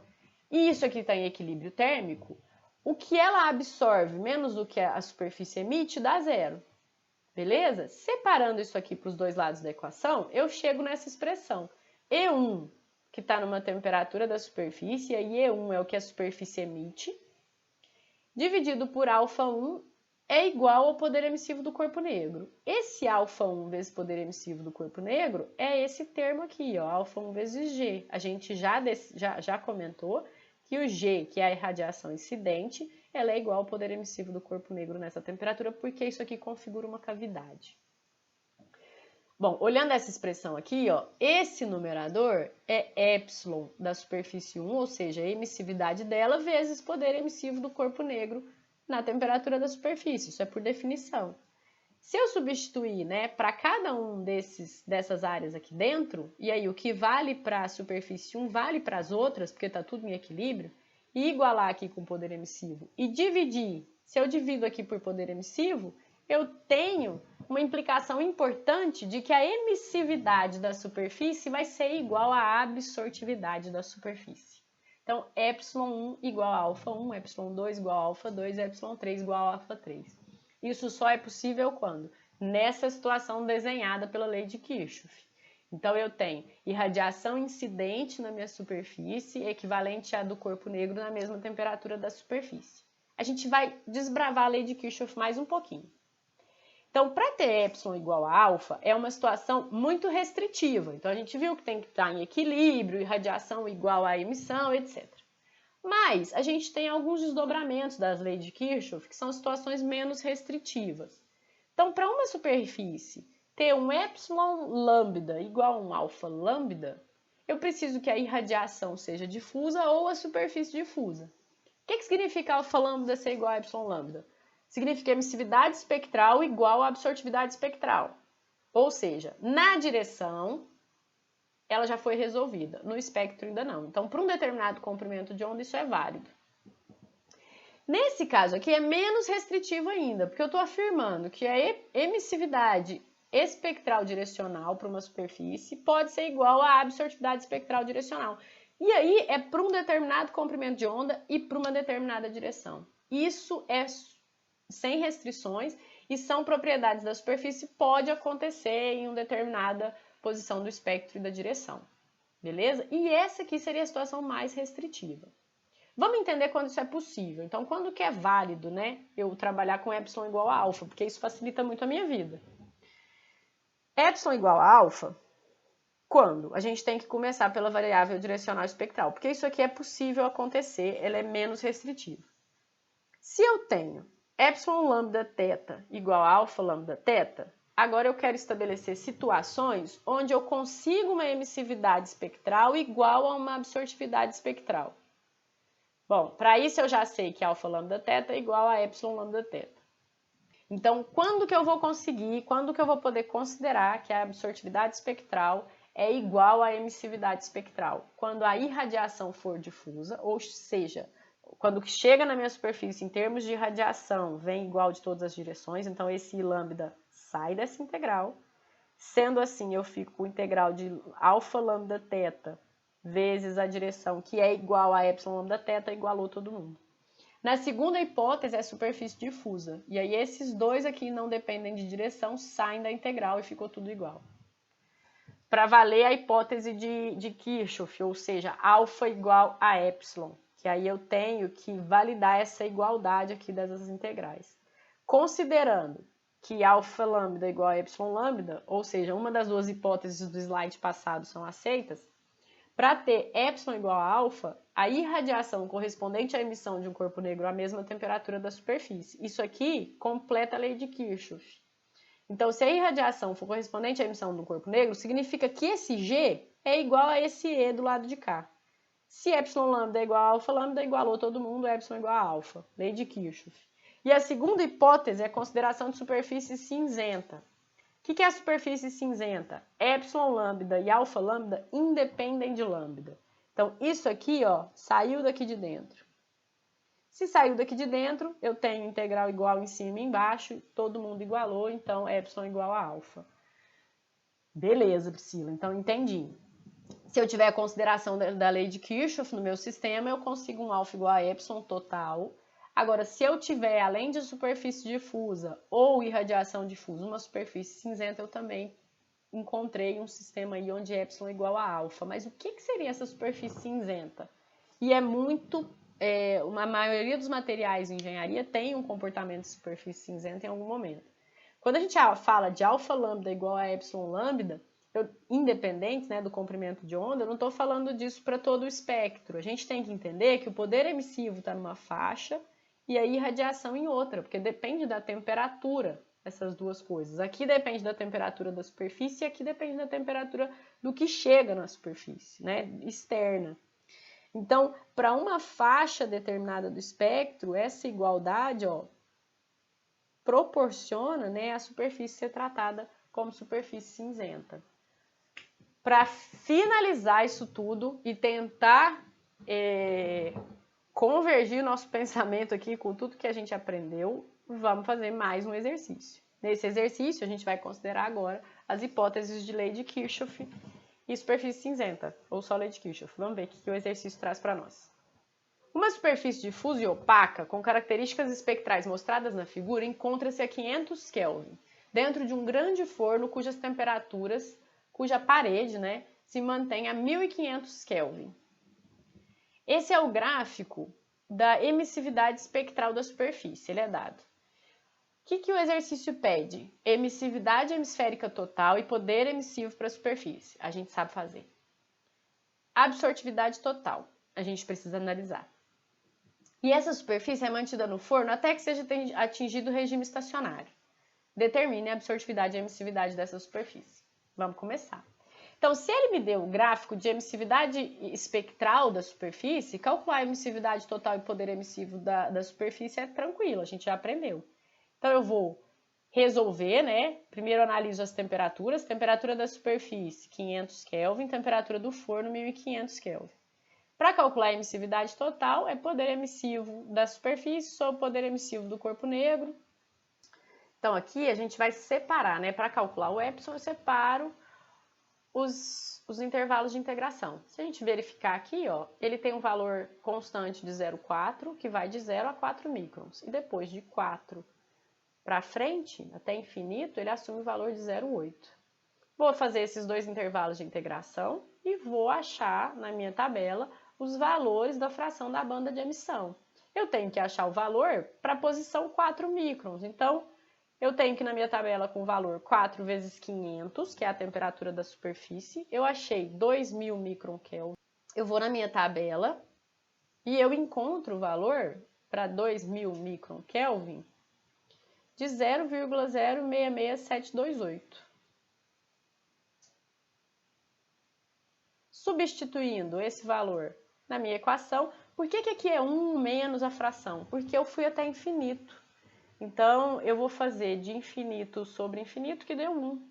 e isso aqui está em equilíbrio térmico, o que ela absorve menos do que a superfície emite dá zero. Beleza? Separando isso aqui para os dois lados da equação, eu chego nessa expressão. E1, que está numa temperatura da superfície, e E1 é o que a superfície emite, dividido por α1 é igual ao poder emissivo do corpo negro. Esse α1 vezes poder emissivo do corpo negro é esse termo aqui, ó, α1 vezes G. A gente já comentou que o G, que é a irradiação incidente, ela é igual ao poder emissivo do corpo negro nessa temperatura, porque isso aqui configura uma cavidade. Bom, olhando essa expressão aqui, ó, esse numerador é epsilon da superfície 1, ou seja, a emissividade dela vezes poder emissivo do corpo negro na temperatura da superfície, isso é por definição. Se eu substituir, né, para cada um dessas áreas aqui dentro, e aí o que vale para a superfície 1 vale para as outras, porque está tudo em equilíbrio, e igualar aqui com poder emissivo e dividir, se eu divido aqui por poder emissivo, eu tenho uma implicação importante de que a emissividade da superfície vai ser igual à absortividade da superfície. Então, ε1 igual a α1, ε2 igual a α2, ε3 igual a α3. Isso só é possível quando? Nessa situação desenhada pela lei de Kirchhoff. Então, eu tenho irradiação incidente na minha superfície, equivalente à do corpo negro na mesma temperatura da superfície. A gente vai desbravar a lei de Kirchhoff mais um pouquinho. Então, para ter epsilon igual a alfa, é uma situação muito restritiva. Então, a gente viu que tem que estar em equilíbrio, irradiação igual à emissão, etc. Mas a gente tem alguns desdobramentos das leis de Kirchhoff, que são situações menos restritivas. Então, para uma superfície ter um epsilon lambda igual a um alfa lambda, eu preciso que a irradiação seja difusa ou a superfície difusa. O que significa alfa lambda ser igual a epsilon lambda? Significa emissividade espectral igual a absortividade espectral. Ou seja, na direção, ela já foi resolvida. No espectro ainda não. Então, para um determinado comprimento de onda, isso é válido. Nesse caso aqui, é menos restritivo ainda, porque eu estou afirmando que a emissividade espectral direcional para uma superfície pode ser igual à absortividade espectral direcional. E aí, é para um determinado comprimento de onda e para uma determinada direção. Isso é sem restrições e são propriedades da superfície, pode acontecer em uma determinada posição do espectro e da direção, beleza? E essa aqui seria a situação mais restritiva. Vamos entender quando isso é possível. Então, quando que é válido, né, eu trabalhar com epsilon igual a alfa, porque isso facilita muito a minha vida. Epsilon igual a alfa, quando? A gente tem que começar pela variável direcional espectral, porque isso aqui é possível acontecer, ela é menos restritiva. Se eu tenho epsilon lambda θ igual a alfa lambda θ, agora eu quero estabelecer situações onde eu consigo uma emissividade espectral igual a uma absortividade espectral. Bom, para isso eu já sei que alfa lambda θ é igual a epsilon lambda θ. Então, quando que eu vou conseguir, quando que eu vou poder considerar que a absortividade espectral é igual à emissividade espectral? Quando a irradiação for difusa, ou seja, quando chega na minha superfície em termos de radiação, vem igual de todas as direções, então esse I lambda sai dessa integral. Sendo assim, eu fico com o integral de alfa lambda θ vezes a direção, que é igual a epsilon lambda θ, igualou todo mundo. Na segunda hipótese, é superfície difusa. E aí esses dois aqui não dependem de direção, saem da integral e ficou tudo igual. Para valer a hipótese de Kirchhoff, ou seja, alfa igual a epsilon. Que aí eu tenho que validar essa igualdade aqui dessas integrais. Considerando que alfa lambda é igual a epsilon lambda, ou seja, uma das duas hipóteses do slide passado são aceitas, Para ter epsilon igual a alfa, a irradiação correspondente à emissão de um corpo negro à mesma temperatura da superfície. Isso aqui completa a lei de Kirchhoff. Então, se a irradiação for correspondente à emissão de um corpo negro, significa que esse G é igual a esse E do lado de cá. Se epsilon lambda é igual a alfa lambda, igualou todo mundo, epsilon igual a alfa. Lei de Kirchhoff. E a segunda hipótese é a consideração de superfície cinzenta. O que é a superfície cinzenta? Epsilon lambda e alfa lambda independem de lambda. Então, isso aqui, ó, saiu daqui de dentro. Se saiu daqui de dentro, eu tenho integral igual em cima e embaixo, todo mundo igualou, então epsilon igual a alfa. Beleza, Priscila, então entendi. Se eu tiver a consideração da lei de Kirchhoff no meu sistema, eu consigo um alfa igual a epsilon total. Agora, se eu tiver, além de superfície difusa ou irradiação difusa, uma superfície cinzenta, eu também encontrei um sistema aí onde epsilon é igual a alfa. Mas o que seria essa superfície cinzenta? E é muito... a maioria dos materiais de engenharia tem um comportamento de superfície cinzenta em algum momento. Quando a gente fala de alfa lambda igual a epsilon lambda, independente, né, do comprimento de onda, eu não estou falando disso para todo o espectro. A gente tem que entender que o poder emissivo está numa faixa e a irradiação em outra, porque depende da temperatura, essas duas coisas. Aqui depende da temperatura da superfície e aqui depende da temperatura do que chega na superfície, né, externa. Então, para uma faixa determinada do espectro, essa igualdade, ó, proporciona, né, a superfície ser tratada como superfície cinzenta. Para finalizar isso tudo e tentar convergir o nosso pensamento aqui com tudo que a gente aprendeu, vamos fazer mais um exercício. Nesse exercício, a gente vai considerar agora as hipóteses de lei de Kirchhoff e superfície cinzenta, ou só lei de Kirchhoff. Vamos ver o que o exercício traz para nós. Uma superfície difusa e opaca, com características espectrais mostradas na figura, encontra-se a 500 Kelvin, dentro de um grande forno cuja parede, né, se mantém a 1500 Kelvin. Esse é o gráfico da emissividade espectral da superfície, ele é dado. O que o exercício pede? Emissividade hemisférica total e poder emissivo para a superfície. A gente sabe fazer. Absortividade total. A gente precisa analisar. E essa superfície é mantida no forno até que seja atingido o regime estacionário. Determine a absortividade e a emissividade dessa superfície. Vamos começar. Então, se ele me deu o gráfico de emissividade espectral da superfície, calcular a emissividade total e poder emissivo da superfície é tranquilo, a gente já aprendeu. Então, eu vou resolver, né? Primeiro analiso as temperaturas. Temperatura da superfície, 500 Kelvin. Temperatura do forno, 1500 Kelvin. Para calcular a emissividade total, é poder emissivo da superfície sobre poder emissivo do corpo negro. Então, aqui a gente vai separar, né? Para calcular o epsilon, eu separo os intervalos de integração. Se a gente verificar aqui, ó, ele tem um valor constante de 0,4, que vai de 0 a 4 microns. E depois de 4 para frente, até infinito, ele assume o valor de 0,8. Vou fazer esses dois intervalos de integração e vou achar na minha tabela os valores da fração da banda de emissão. Eu tenho que achar o valor para a posição 4 microns. Então, eu tenho que na minha tabela com o valor 4 vezes 500, que é a temperatura da superfície. Eu achei 2000 micron-Kelvin. Eu vou na minha tabela e eu encontro o valor para 2000 micron-Kelvin de 0,066728. Substituindo esse valor na minha equação, por que aqui é 1 menos a fração? Porque eu fui até infinito. Então, eu vou fazer de infinito sobre infinito, que deu 1.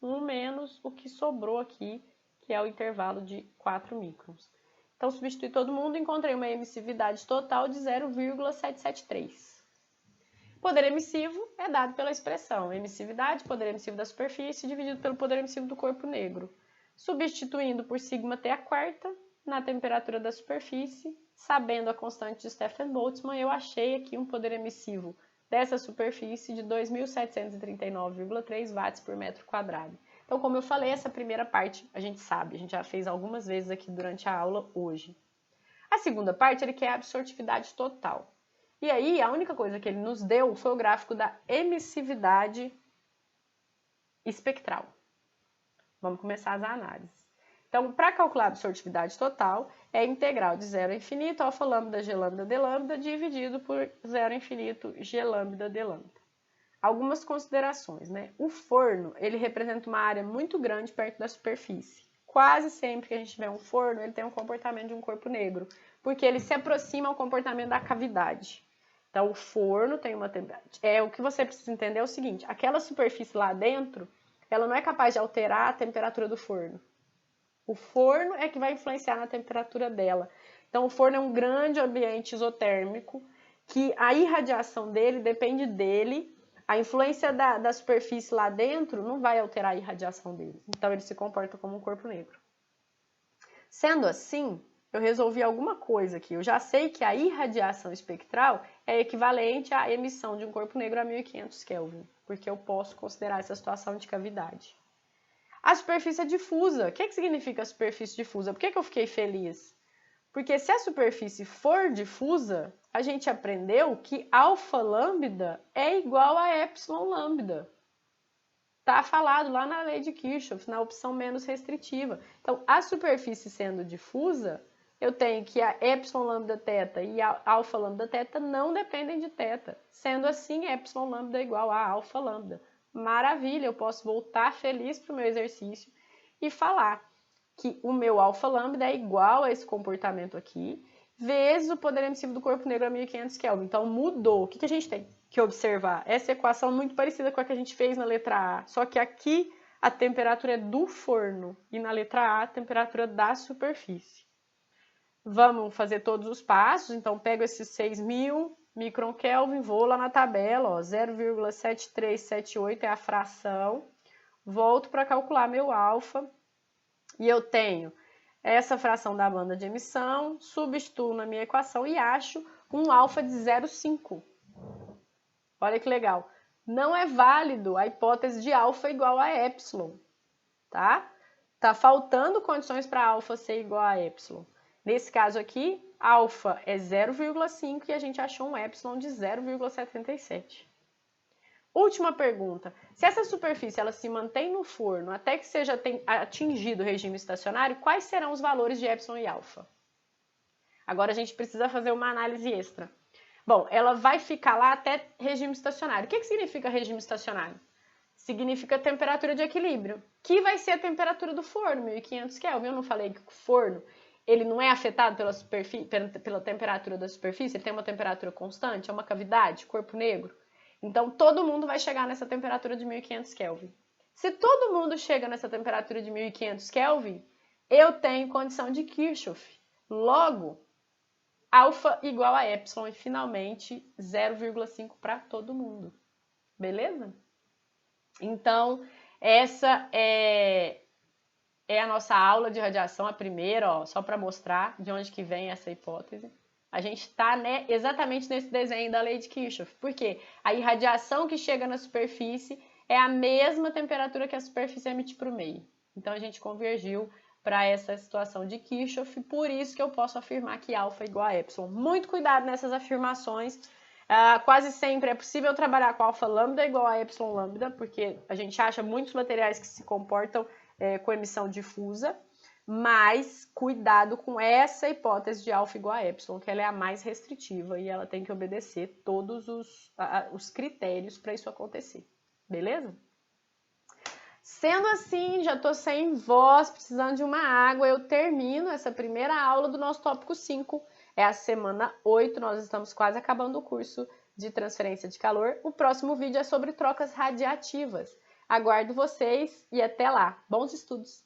1 menos o que sobrou aqui, que é o intervalo de 4 microns. Então, substituí todo mundo e encontrei uma emissividade total de 0,773. Poder emissivo é dado pela expressão emissividade, poder emissivo da superfície, dividido pelo poder emissivo do corpo negro. Substituindo por σT², na temperatura da superfície, sabendo a constante de Stefan-Boltzmann, eu achei aqui um poder emissivo dessa superfície de 2.739,3 watts por metro quadrado. Então, como eu falei, essa primeira parte a gente sabe, a gente já fez algumas vezes aqui durante a aula hoje. A segunda parte, ele quer a absortividade total. E aí, a única coisa que ele nos deu foi o gráfico da emissividade espectral. Vamos começar as análises. Então, para calcular a absortividade total, é a integral de 0 a infinito, alfa lambda g lambda d lambda, dividido por 0 a infinito g lambda d lambda. Algumas considerações, né? O forno, ele representa uma área muito grande perto da superfície. Quase sempre que a gente vê um forno, ele tem um comportamento de um corpo negro, porque ele se aproxima ao comportamento da cavidade. Então, o forno tem uma temperatura... O que você precisa entender é o seguinte, aquela superfície lá dentro, ela não é capaz de alterar a temperatura do forno. O forno é que vai influenciar na temperatura dela. Então, o forno é um grande ambiente isotérmico, que a irradiação dele depende dele. A influência da superfície lá dentro não vai alterar a irradiação dele. Então, ele se comporta como um corpo negro. Sendo assim, eu resolvi alguma coisa aqui. Eu já sei que a irradiação espectral é equivalente à emissão de um corpo negro a 1500 Kelvin, porque eu posso considerar essa situação de cavidade. A superfície é difusa. O que significa a superfície difusa? Por que eu fiquei feliz? Porque se a superfície for difusa, a gente aprendeu que alfa lambda é igual a epsilon lambda. Está falado lá na lei de Kirchhoff, na opção menos restritiva. Então, a superfície sendo difusa, eu tenho que a epsilon lambda θ e a alfa lambda θ não dependem de θ. Sendo assim, epsilon lambda é igual a alfa lambda. Maravilha, eu posso voltar feliz para o meu exercício e falar que o meu alfa lambda é igual a esse comportamento aqui, vezes o poder emissivo do corpo negro a 1500 Kelvin. Então, mudou. O que a gente tem que observar? Essa equação é muito parecida com a que a gente fez na letra A, só que aqui a temperatura é do forno e na letra A a temperatura da superfície. Vamos fazer todos os passos, então pego esses 6.000 micron Kelvin, vou lá na tabela, 0,7378 é a fração, volto para calcular meu alfa e eu tenho essa fração da banda de emissão, substituo na minha equação e acho um alfa de 0,5. Olha que legal. Não é válido a hipótese de alfa igual a epsilon, tá? Tá faltando condições para alfa ser igual a epsilon. Nesse caso aqui, alfa é 0,5 e a gente achou um epsilon de 0,77. Última pergunta. Se essa superfície ela se mantém no forno até que seja atingido o regime estacionário, quais serão os valores de epsilon e alfa? Agora a gente precisa fazer uma análise extra. Bom, ela vai ficar lá até regime estacionário. O que significa regime estacionário? Significa temperatura de equilíbrio, que vai ser a temperatura do forno, 1500 Kelvin. Eu não falei que o forno ele não é afetado pela temperatura da superfície, ele tem uma temperatura constante, é uma cavidade, corpo negro. Então, todo mundo vai chegar nessa temperatura de 1500 Kelvin. Se todo mundo chega nessa temperatura de 1500 Kelvin, eu tenho condição de Kirchhoff. Logo, alfa igual a epsilon e, finalmente, 0,5 para todo mundo. Beleza? Então, essa é a nossa aula de radiação, a primeira, ó, só para mostrar de onde que vem essa hipótese. A gente está, né, exatamente nesse desenho da lei de Kirchhoff, porque a irradiação que chega na superfície é a mesma temperatura que a superfície emite para o meio. Então, a gente convergiu para essa situação de Kirchhoff, por isso que eu posso afirmar que alfa é igual a epsilon. Muito cuidado nessas afirmações. Quase sempre é possível trabalhar com alfa lambda igual a epsilon lambda, porque a gente acha muitos materiais que se comportam com emissão difusa, mas cuidado com essa hipótese de alfa igual a epsilon, que ela é a mais restritiva e ela tem que obedecer todos os critérios para isso acontecer, beleza? Sendo assim, já estou sem voz, precisando de uma água, eu termino essa primeira aula do nosso tópico 5, é a semana 8, nós estamos quase acabando o curso de transferência de calor. O próximo vídeo é sobre trocas radiativas. Aguardo vocês e até lá. Bons estudos!